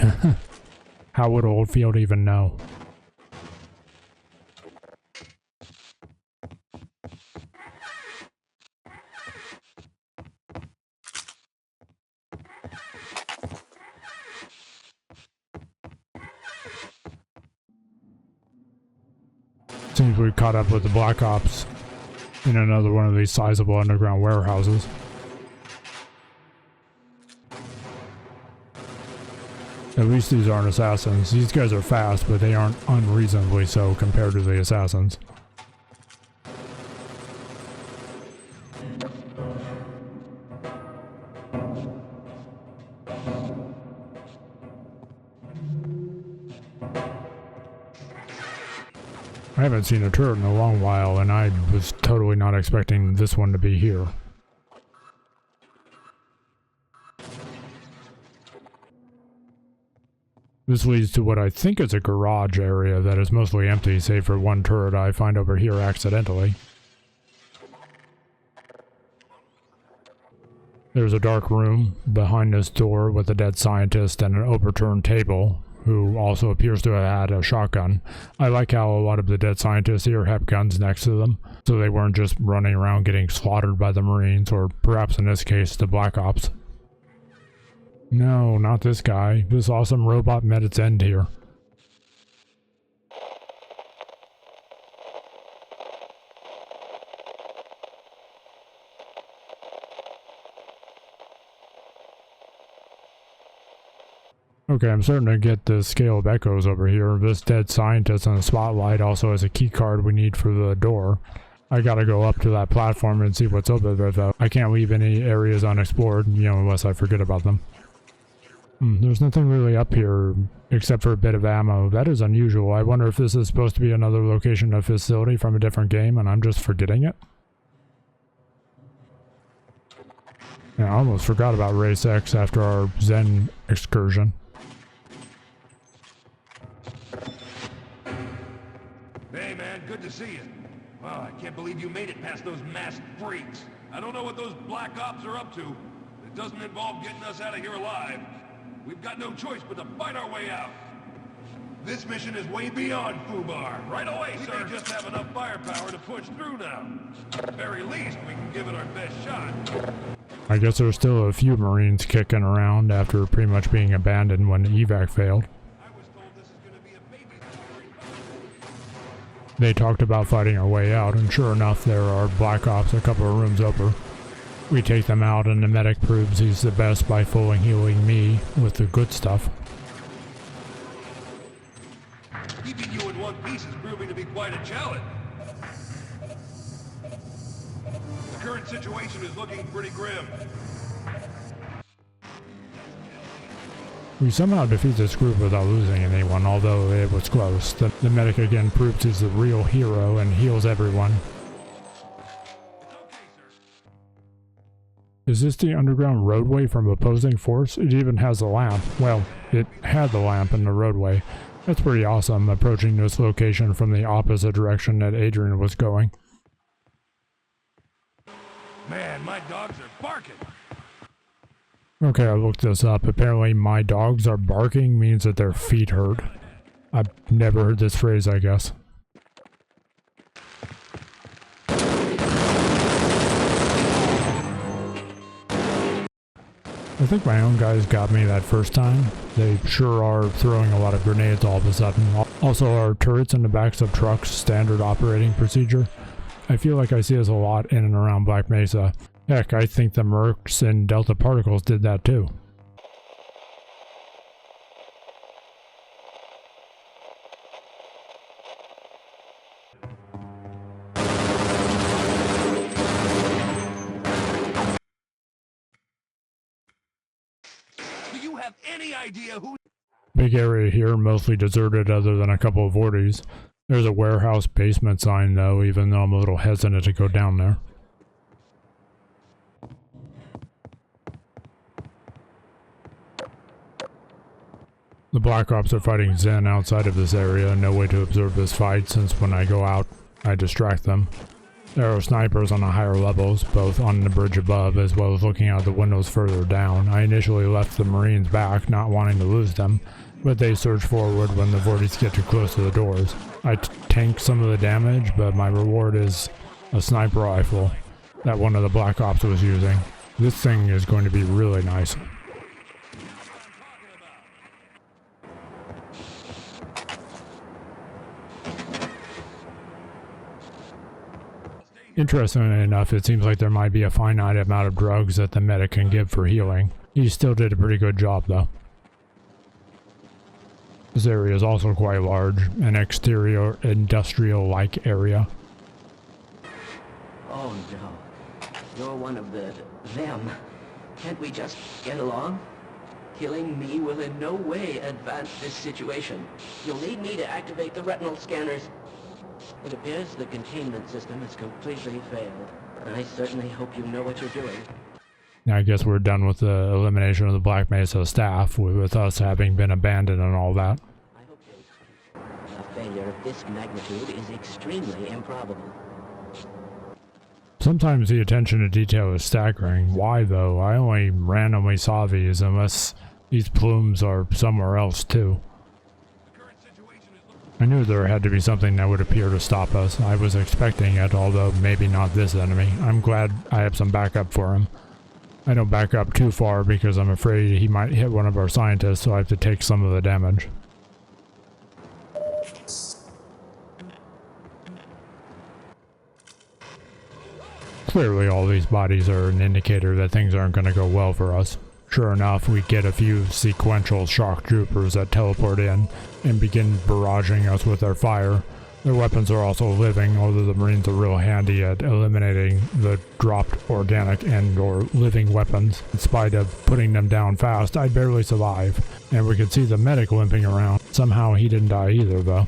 How would Oldfield even know? Seems we've caught up with the Black Ops in another one of these sizable underground warehouses. At least these aren't assassins. These guys are fast, but they aren't unreasonably so compared to the assassins. I haven't seen a turret in a long while, and I was totally not expecting this one to be here. This leads to what I think is a garage area that is mostly empty, save for one turret I find over here accidentally. There's a dark room behind this door with a dead scientist and an overturned table, who also appears to have had a shotgun. I like how a lot of the dead scientists here have guns next to them, so they weren't just running around getting slaughtered by the Marines, or perhaps in this case, the Black Ops. No, not this guy. This awesome robot met its end here. Okay, I'm starting to get the scale of echoes over here. This dead scientist in the spotlight also has a key card we need for the door. I gotta go up to that platform and see what's over there though. I can't leave any areas unexplored, unless I forget about them. There's nothing really up here except for a bit of ammo. That is unusual. I wonder if this is supposed to be another location of facility from a different game and I'm just forgetting it. Yeah, I almost forgot about Race X after our Zen excursion. Hey man, good to see you. Wow, I can't believe you made it past those masked freaks. I don't know what those Black Ops are up to. It doesn't involve getting us out of here alive. We've got no choice but to fight our way out. This mission is way beyond FUBAR. Right away, sir. We may just have enough firepower to push through now. At the very least, we can give it our best shot. I guess there's still a few Marines kicking around after pretty much being abandoned when the evac failed. I was told this is going to be a baby. They talked about fighting our way out, and sure enough, there are Black Ops a couple of rooms over. We take them out, and the medic proves he's the best by fully healing me with the good stuff. Keeping you in one piece is proving to be quite a challenge. The current situation is looking pretty grim. We somehow defeat this group without losing anyone, although it was close. The medic again proves he's the real hero and heals everyone. Is this the underground roadway from opposing force? It even has a lamp. Well, it had the lamp in the roadway. That's pretty awesome, approaching this location from the opposite direction that Adrian was going. Man, my dogs are barking. Okay, I looked this up. Apparently my dogs are barking means that their feet hurt. I've never heard this phrase, I guess. I think my own guys got me that first time. They sure are throwing a lot of grenades all of a sudden. Also, are turrets in the backs of trucks standard operating procedure? I feel like I see this a lot in and around Black Mesa. Heck, I think the Mercs and Delta Particles did that too. Do you have any idea who... Big area here, mostly deserted other than a couple of orties. There's a warehouse basement sign though, even though I'm a little hesitant to go down there. The Black Ops are fighting Zen outside of this area. No way to observe this fight since when I go out, I distract them. There are snipers on the higher levels, both on the bridge above as well as looking out the windows further down. I initially left the Marines back, not wanting to lose them, but they surge forward when the Vorties get too close to the doors. I tank some of the damage, but my reward is a sniper rifle that one of the Black Ops was using. This thing is going to be really nice. Interestingly enough, it seems like there might be a finite amount of drugs that the medic can give for healing. He still did a pretty good job though. This area is also quite large, an exterior industrial-like area. Oh no. You're one of them. Can't we just get along? Killing me will in no way advance this situation. You'll need me to activate the retinal scanners. It appears the containment system has completely failed. I certainly hope you know what you're doing. I guess we're done with the elimination of the Black Mesa staff, with us having been abandoned and all that. I hope you... A failure of this magnitude is extremely improbable. Sometimes the attention to detail is staggering. Why though? I only randomly saw these, unless these plumes are somewhere else too. I knew there had to be something that would appear to stop us. I was expecting it, although maybe not this enemy. I'm glad I have some backup for him. I don't back up too far because I'm afraid he might hit one of our scientists, so I have to take some of the damage. Clearly all these bodies are an indicator that things aren't going to go well for us. Sure enough, we get a few sequential shock troopers that teleport in and begin barraging us with their fire. Their weapons are also living, although the Marines are real handy at eliminating the dropped organic and or living weapons. In spite of putting them down fast, I barely survive, and we could see the medic limping around. Somehow he didn't die either though.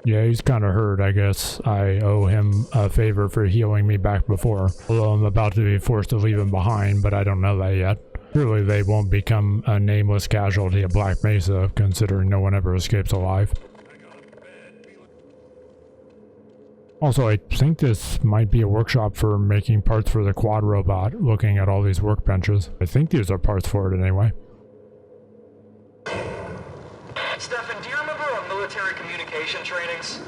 Yeah, he's kind of hurt, I guess. I owe him a favor for healing me back before. Although I'm about to be forced to leave him behind, but I don't know that yet. Surely they won't become a nameless casualty of Black Mesa, considering no one ever escapes alive. Also, I think this might be a workshop for making parts for the quad robot, looking at all these workbenches. I think these are parts for it anyway. Stefan, do you remember our military communication trainings?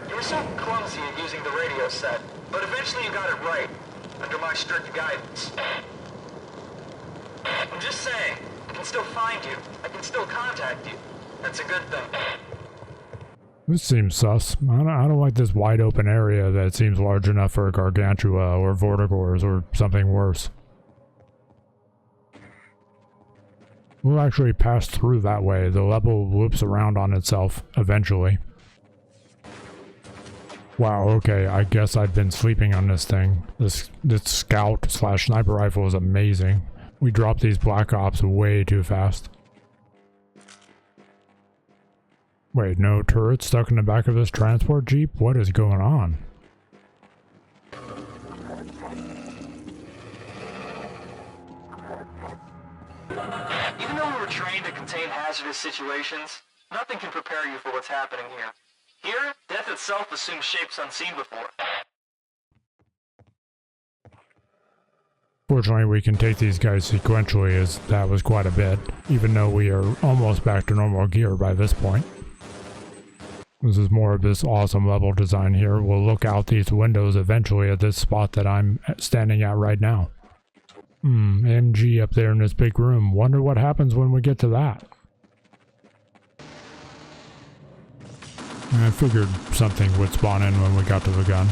You were so clumsy at using the radio set, but eventually you got it right, under my strict guidance. I'm just saying, I can still find you. I can still contact you. That's a good thing. This seems sus. I don't like this wide open area that seems large enough for a Gargantua or Vortigors or something worse. We'll actually pass through that way. The level loops around on itself eventually. Wow, okay, I guess I've been sleeping on this thing. This scout / sniper rifle is amazing. We dropped these Black Ops way too fast. Wait, no turret stuck in the back of this transport jeep? What is going on? Even though we were trained to contain hazardous situations, nothing can prepare you for what's happening here. Here, death itself assumes shapes unseen before. Fortunately, we can take these guys sequentially, as that was quite a bit, even though we are almost back to normal gear by this point. This is more of this awesome level design here. We'll look out these windows eventually at this spot that I'm standing at right now. MG up there in this big room. Wonder what happens when we get to that. I figured something would spawn in when we got to the gun.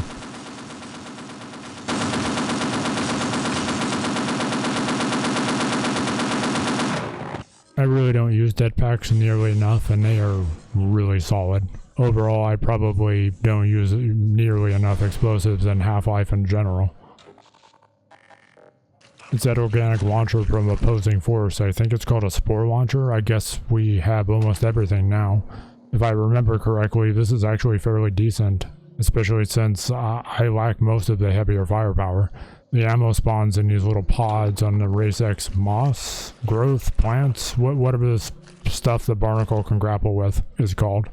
I really don't use dead packs nearly enough, and they are really solid. Overall, I probably don't use nearly enough explosives in Half-Life in general. It's that organic launcher from Opposing Force. I think it's called a spore launcher. I guess we have almost everything now. If I remember correctly, this is actually fairly decent, especially since I lack most of the heavier firepower. The ammo spawns in these little pods on the Race X moss, growth, plants, whatever this stuff the barnacle can grapple with is called.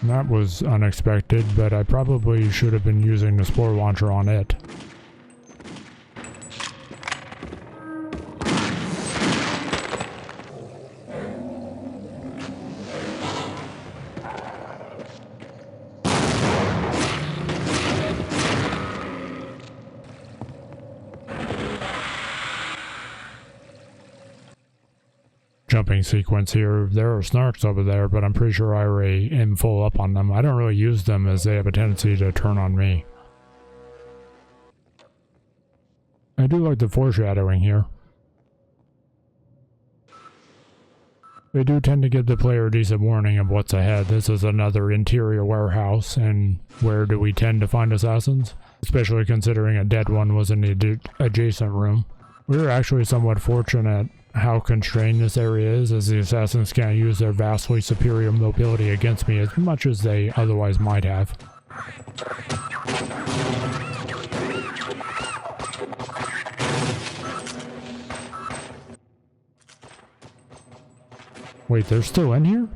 That was unexpected, but I probably should have been using the spore launcher on it. Jumping sequence here. There are snarks over there, but I'm pretty sure I already am full up on them. I don't really use them as they have a tendency to turn on me. I do like the foreshadowing here. They do tend to give the player a decent warning of what's ahead. This is another interior warehouse, and where do we tend to find assassins? Especially considering a dead one was in the adjacent room. We were actually somewhat fortunate how constrained this area is, as the assassins can't use their vastly superior mobility against me as much as they otherwise might have. Wait, they're still in here?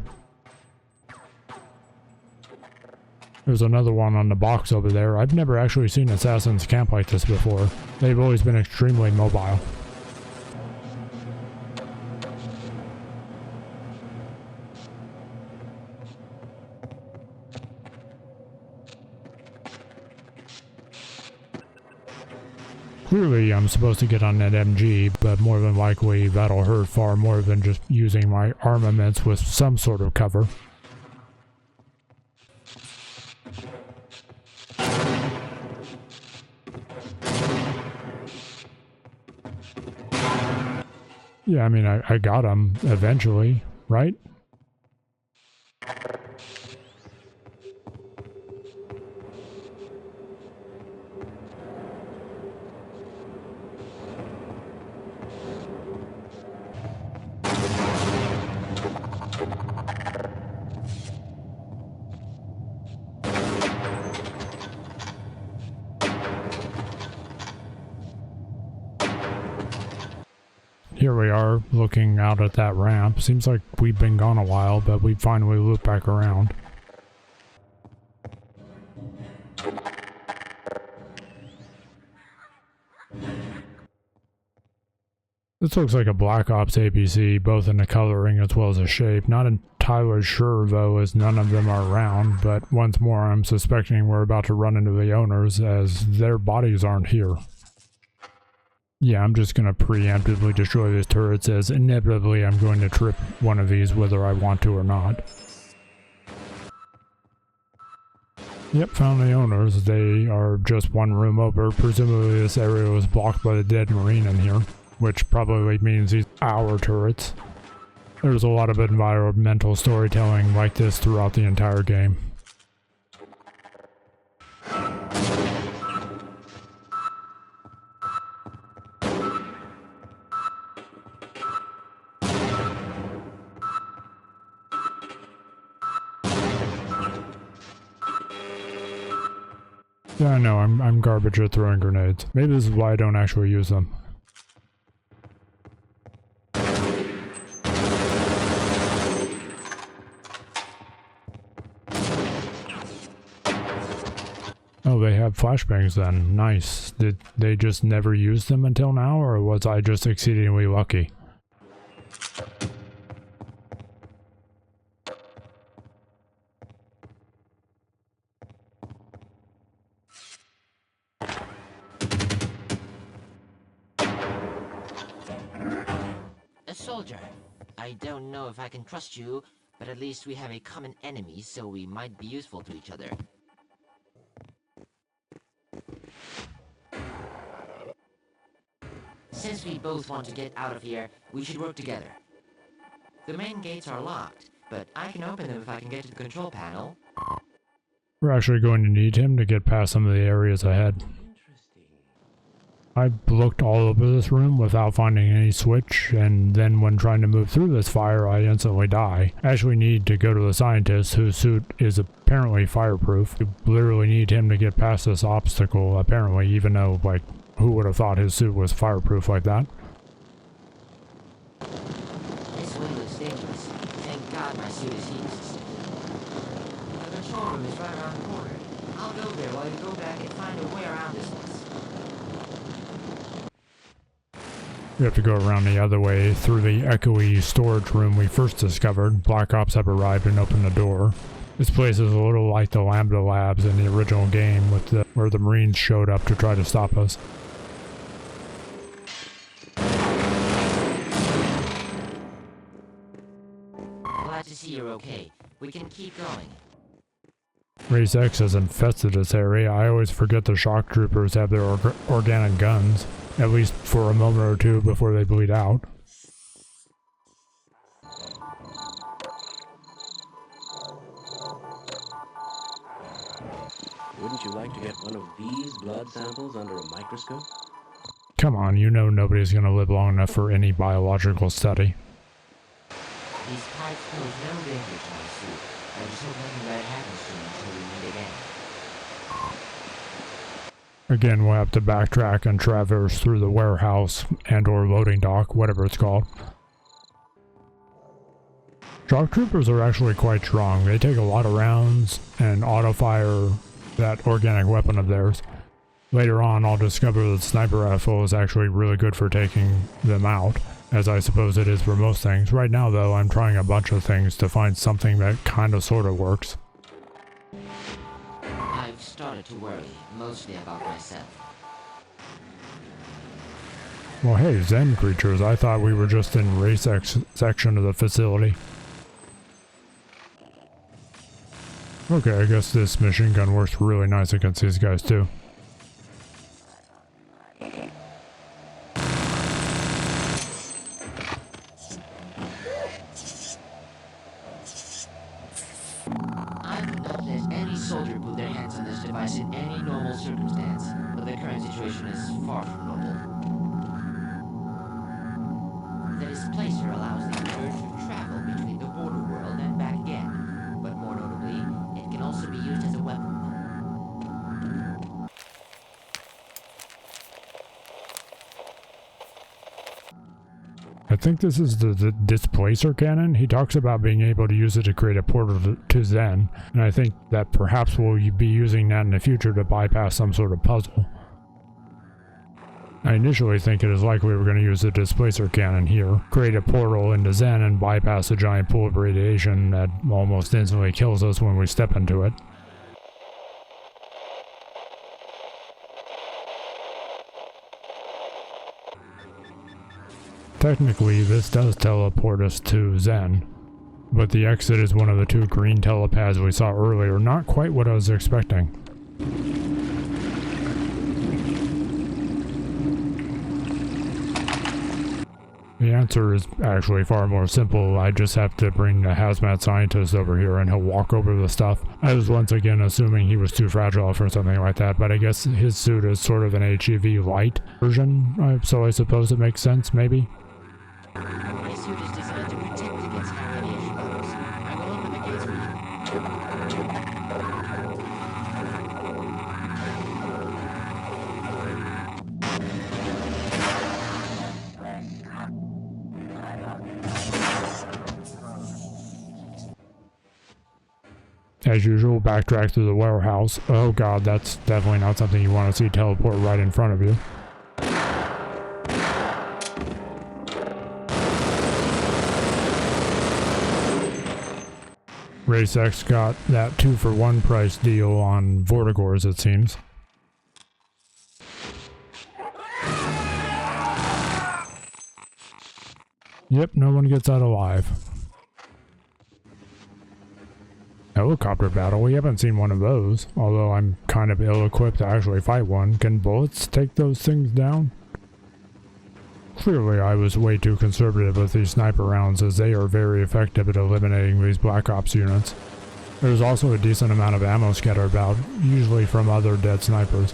There's another one on the box over there. I've never actually seen assassins camp like this before. They've always been extremely mobile. Clearly, I'm supposed to get on that MG, but more than likely that'll hurt far more than just using my armaments with some sort of cover. Yeah, I mean, I got him eventually, right? Here we are, looking out at that ramp. Seems like we've been gone a while, but we finally looped back around. This looks like a Black Ops APC, both in the coloring as well as the shape. Not entirely sure, though, as none of them are around, but once more I'm suspecting we're about to run into the owners, as their bodies aren't here. Yeah, I'm just going to preemptively destroy these turrets, as inevitably I'm going to trip one of these whether I want to or not. Yep, found the owners. They are just one room over. Presumably this area was blocked by the dead Marine in here, which probably means these are our turrets. There's a lot of environmental storytelling like this throughout the entire game. Yeah, I know, I'm garbage at throwing grenades. Maybe this is why I don't actually use them. Oh, they have flashbangs then. Nice. Did they just never use them until now, or was I just exceedingly lucky? A soldier. I don't know if I can trust you, but at least we have a common enemy, so we might be useful to each other. Since we both want to get out of here, we should work together. The main gates are locked, but I can open them if I can get to the control panel. We're actually going to need him to get past some of the areas ahead. I looked all over this room without finding any switch, and then when trying to move through this fire, I instantly die. I actually need to go to the scientist, whose suit is apparently fireproof. We literally need him to get past this obstacle, apparently, even though, like, who would have thought his suit was fireproof like that? This window is dangerous. Thank God my suit is heat resistant. The control room is right around the corner. I'll go there while you go back and find a way around this place. We have to go around the other way through the echoey storage room we first discovered. Black Ops have arrived and opened the door. This place is a little like the Lambda Labs in the original game, with where the Marines showed up to try to stop us. Glad to see you're okay. We can keep going. Race X has infested this area. I always forget the shock troopers have their organic guns, at least for a moment or two before they bleed out. Wouldn't you like to get one of these blood samples under a microscope? Come on, you know nobody's going to live long enough for any biological study. These pipes pose no danger to my suit. I just hope nothing bad happens to me until we meet again. Again, we'll have to backtrack and traverse through the warehouse and or loading dock, whatever it's called. Shock troopers are actually quite strong. They take a lot of rounds and auto-fire that organic weapon of theirs. Later on, I'll discover that sniper rifle is actually really good for taking them out, as I suppose it is for most things. Right now, though, I'm trying a bunch of things to find something that kind of sort of works. I've started to worry, mostly about myself. Well, hey, Zen creatures, I thought we were just in race section of the facility. Okay, I guess this machine gun works really nice against these guys, too. I've not let any soldier put their hands on this device in any normal circumstance, but the current situation is far from normal. The displacer allows the bird to travel between the border world and back again, but more notably, it can also be used as a weapon. I think this is the displacer cannon. He talks about being able to use it to create a portal to Zen, and I think that perhaps we'll be using that in the future to bypass some sort of puzzle. I initially think it is likely we're going to use the displacer cannon here, create a portal into Zen, and bypass a giant pool of radiation that almost instantly kills us when we step into it. Technically, this does teleport us to Zen, but the exit is one of the two green telepads we saw earlier. Not quite what I was expecting. The answer is actually far more simple. I just have to bring the hazmat scientist over here and he'll walk over the stuff. I was once again assuming he was too fragile for something like that, but I guess his suit is sort of an HEV light version, so I suppose it makes sense, maybe? My suit is designed to protect against radiation levels. I will open the gates for you. As usual, backtrack through the warehouse. Oh god, that's definitely not something you want to see teleport right in front of you. RaceX got that 2-for-1 price deal on Vortigors, it seems. Yep, no one gets out alive. Helicopter battle, we haven't seen one of those, although I'm kind of ill-equipped to actually fight one. Can bullets take those things down? Clearly I was way too conservative with these sniper rounds, as they are very effective at eliminating these Black Ops units. There's also a decent amount of ammo scattered about, usually from other dead snipers.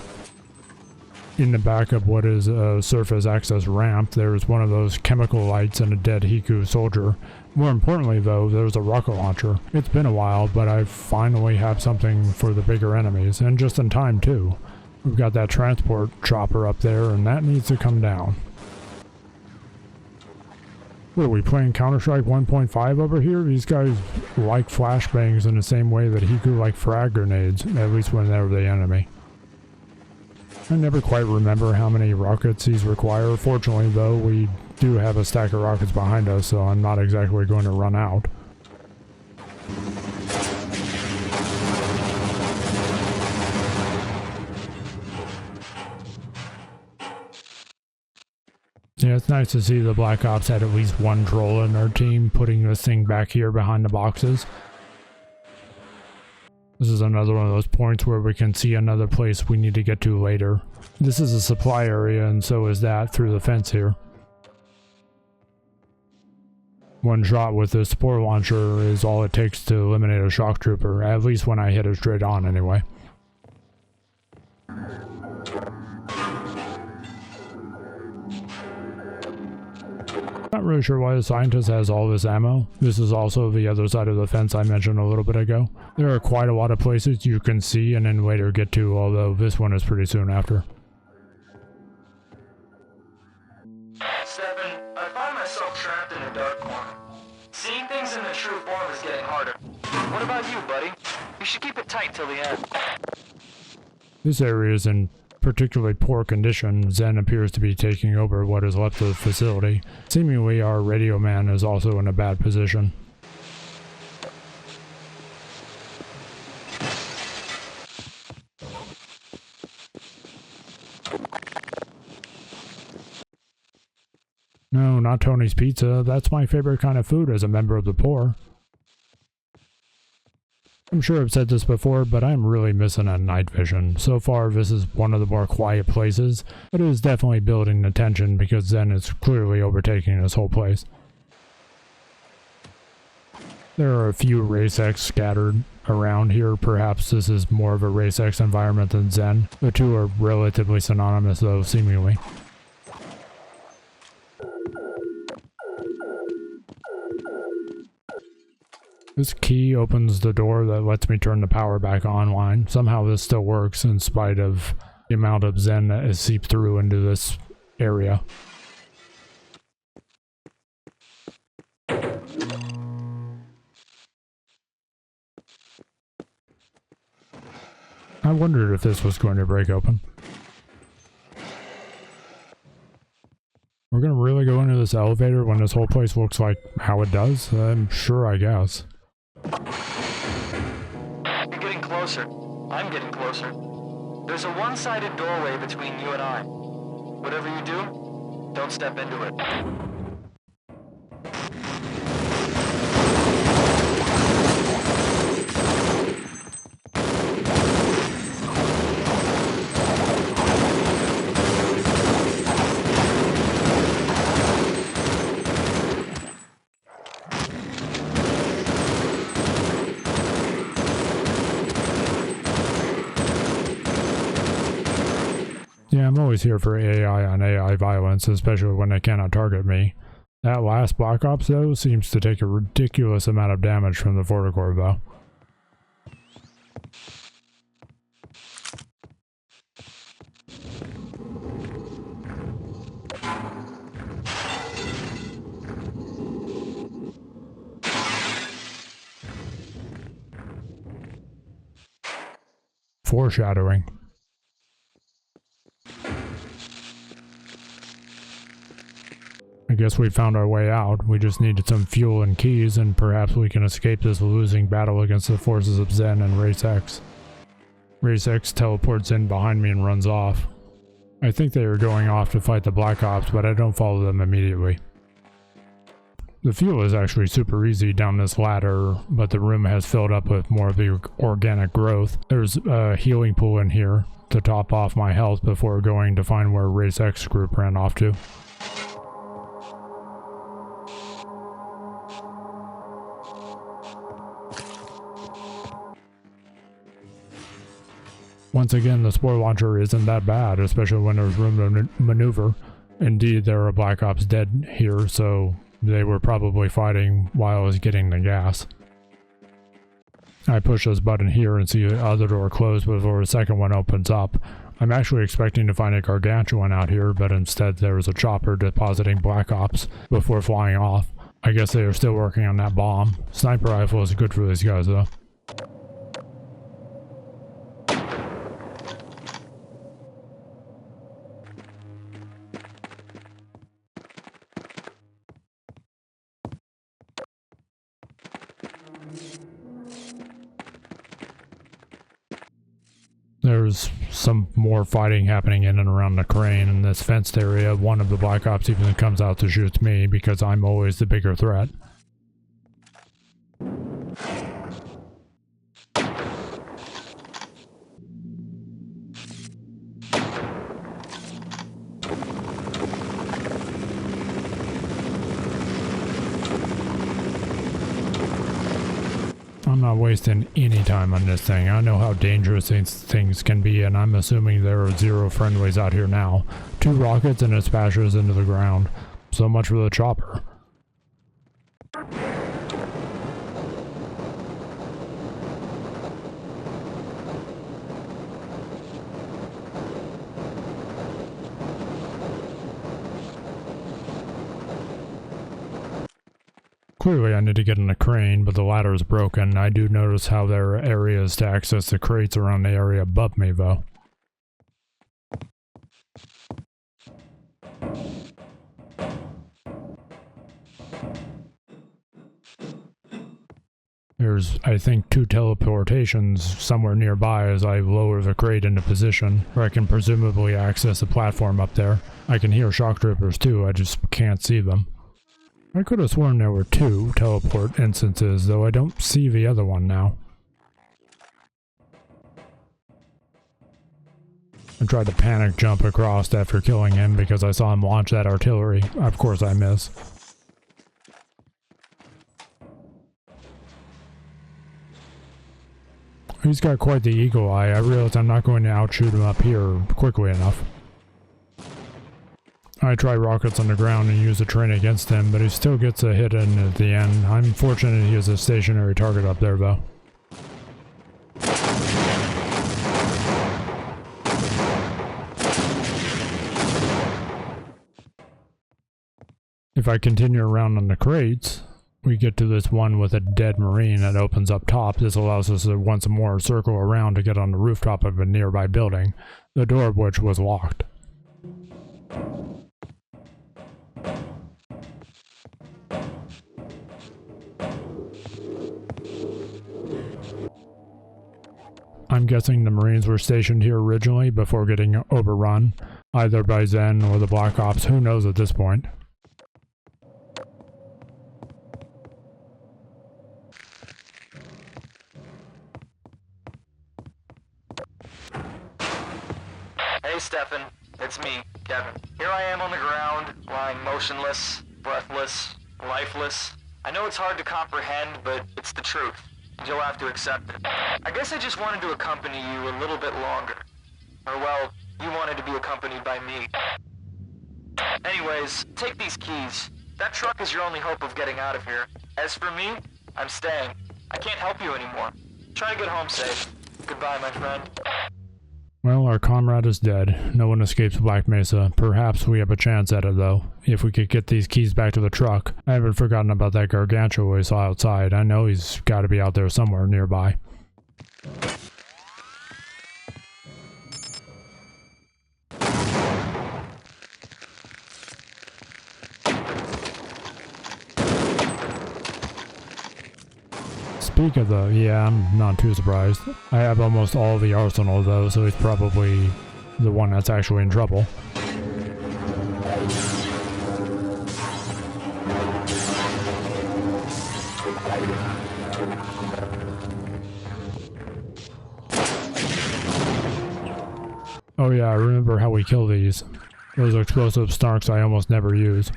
In the back of what is a surface access ramp, there's one of those chemical lights and a dead Hiku soldier. More importantly though, there's a rocket launcher. It's been a while, but I finally have something for the bigger enemies, and just in time too. We've got that transport chopper up there, and that needs to come down. What are we playing, Counter-Strike 1.5 over here? These guys like flashbangs in the same way that Hiku like frag grenades, at least when they're the enemy. I never quite remember how many rockets these require. Fortunately though, we do have a stack of rockets behind us, so I'm not exactly going to run out. Yeah, it's nice to see the Black Ops had at least one troll in their team, putting this thing back here behind the boxes. This is another one of those points where we can see another place we need to get to later. This is a supply area, and so is that through the fence here. One shot with this spore launcher is all it takes to eliminate a shock trooper, at least when I hit it straight on anyway. really sure why the scientist has all this ammo. This is also the other side of the fence I mentioned a little bit ago. There are quite a lot of places you can see and then later get to, although this one is pretty soon after. Stefan, I find myself trapped in a dark corner. Seeing things in their true form is getting harder. What about you, buddy? You should keep it tight till the end. This area is in particularly poor condition. Zen appears to be taking over what is left of the facility. Seemingly our radio man is also in a bad position. No, not Tony's Pizza. That's my favorite kind of food as a member of the poor. I'm sure I've said this before, but I'm really missing a night vision. So far, this is one of the more quiet places, but it is definitely building the tension because Zen is clearly overtaking this whole place. There are a few Race X scattered around here. Perhaps this is more of a Race X environment than Zen. The two are relatively synonymous though, seemingly. This key opens the door that lets me turn the power back online. Somehow this still works in spite of the amount of Zen that has seeped through into this area. I wondered if this was going to break open. We're gonna really go into this elevator when this whole place looks like how it does? I'm sure, I guess. You're getting closer. I'm getting closer. There's a one-sided doorway between you and I. Whatever you do, don't step into it. Yeah, I'm always here for AI on AI violence, especially when they cannot target me. That last Black Ops, though, seems to take a ridiculous amount of damage from the Vorticore, though. Foreshadowing. I guess we found our way out. We just needed some fuel and keys, and perhaps we can escape this losing battle against the forces of Zen and Race X. Race X teleports in behind me and runs off. I think they are going off to fight the Black Ops, but I don't follow them immediately. The fuel is actually super easy down this ladder, but the room has filled up with more of the organic growth. There's a healing pool in here to top off my health before going to find where Race X group ran off to. Once again, the spore launcher isn't that bad, especially when there's room to maneuver. Indeed, there are Black Ops dead here, so they were probably fighting while I was getting the gas. I push this button here and see the other door close before the second one opens up. I'm actually expecting to find a gargantuan out here, but instead there is a chopper depositing Black Ops before flying off. I guess they are still working on that bomb. Sniper rifle is good for these guys though. There's some more fighting happening in and around the crane in this fenced area. One of the Black Ops even comes out to shoot me because I'm always the bigger threat. I'm not wasting any time on this thing. I know how dangerous these things can be, and I'm assuming there are 0 friendlies out here now. 2 rockets and it smashes into the ground. So much for the chopper. clearly I need to get in a crane, but the ladder is broken. I do notice how there are areas to access the crates around the area above me, though. There's, I think, 2 teleportations somewhere nearby as I lower the crate into position, where I can presumably access the platform up there. I can hear shock troopers too, I just can't see them. I could have sworn there were 2 teleport instances, though I don't see the other one now. I tried to panic jump across after killing him because I saw him launch that artillery. Of course I miss. He's got quite the eagle eye. I realize I'm not going to outshoot him up here quickly enough. I try rockets on the ground and use the train against him, but he still gets a hit in at the end. I'm fortunate he has a stationary target up there, though. If I continue around on the crates, we get to this one with a dead marine that opens up top. This allows us to once more circle around to get on the rooftop of a nearby building, the door of which was locked. I'm guessing the Marines were stationed here originally before getting overrun, either by Zen or the Black Ops, who knows at this point. Hey, Stefan. It's me, Kevin. Here I am on the ground, lying motionless, breathless, lifeless. I know it's hard to comprehend, but it's the truth. And you'll have to accept it. I guess I just wanted to accompany you a little bit longer. Or, well, you wanted to be accompanied by me. Anyways, take these keys. That truck is your only hope of getting out of here. As for me, I'm staying. I can't help you anymore. Try to get home safe. Goodbye, my friend. Well, our comrade is dead. No one escapes Black Mesa. Perhaps we have a chance at it, though. If we could get these keys back to the truck. I haven't forgotten about that gargantua we saw outside. I know he's got to be out there somewhere nearby. Speak of the... yeah, I'm not too surprised. I have almost all the arsenal though, so he's probably the one that's actually in trouble. Oh yeah, I remember how we kill these. Those explosive snarks I almost never use.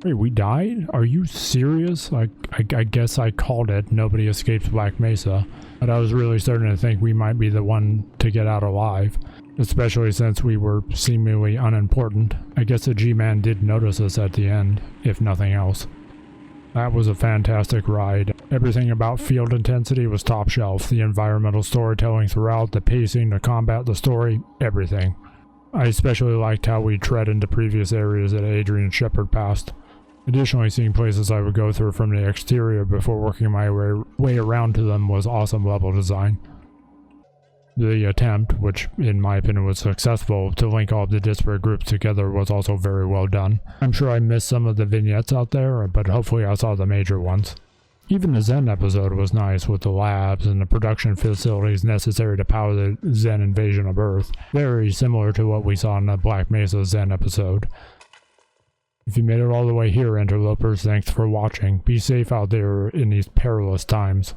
Wait, we died? Are you serious? I guess I called it. Nobody escapes Black Mesa. But I was really starting to think we might be the one to get out alive. Especially since we were seemingly unimportant. I guess the G-Man did notice us at the end, if nothing else. That was a fantastic ride. Everything about field intensity was top shelf. The environmental storytelling throughout, the pacing, the combat, the story, everything. I especially liked how we tread into previous areas that Adrian Shepard passed. Additionally, seeing places I would go through from the exterior before working my way around to them was awesome level design. The attempt, which in my opinion was successful, to link all of the disparate groups together was also very well done. I'm sure I missed some of the vignettes out there, but hopefully I saw the major ones. Even the Zen episode was nice, with the labs and the production facilities necessary to power the Zen invasion of Earth, very similar to what we saw in the Black Mesa Zen episode. If you made it all the way here, interlopers, thanks for watching. Be safe out there in these perilous times.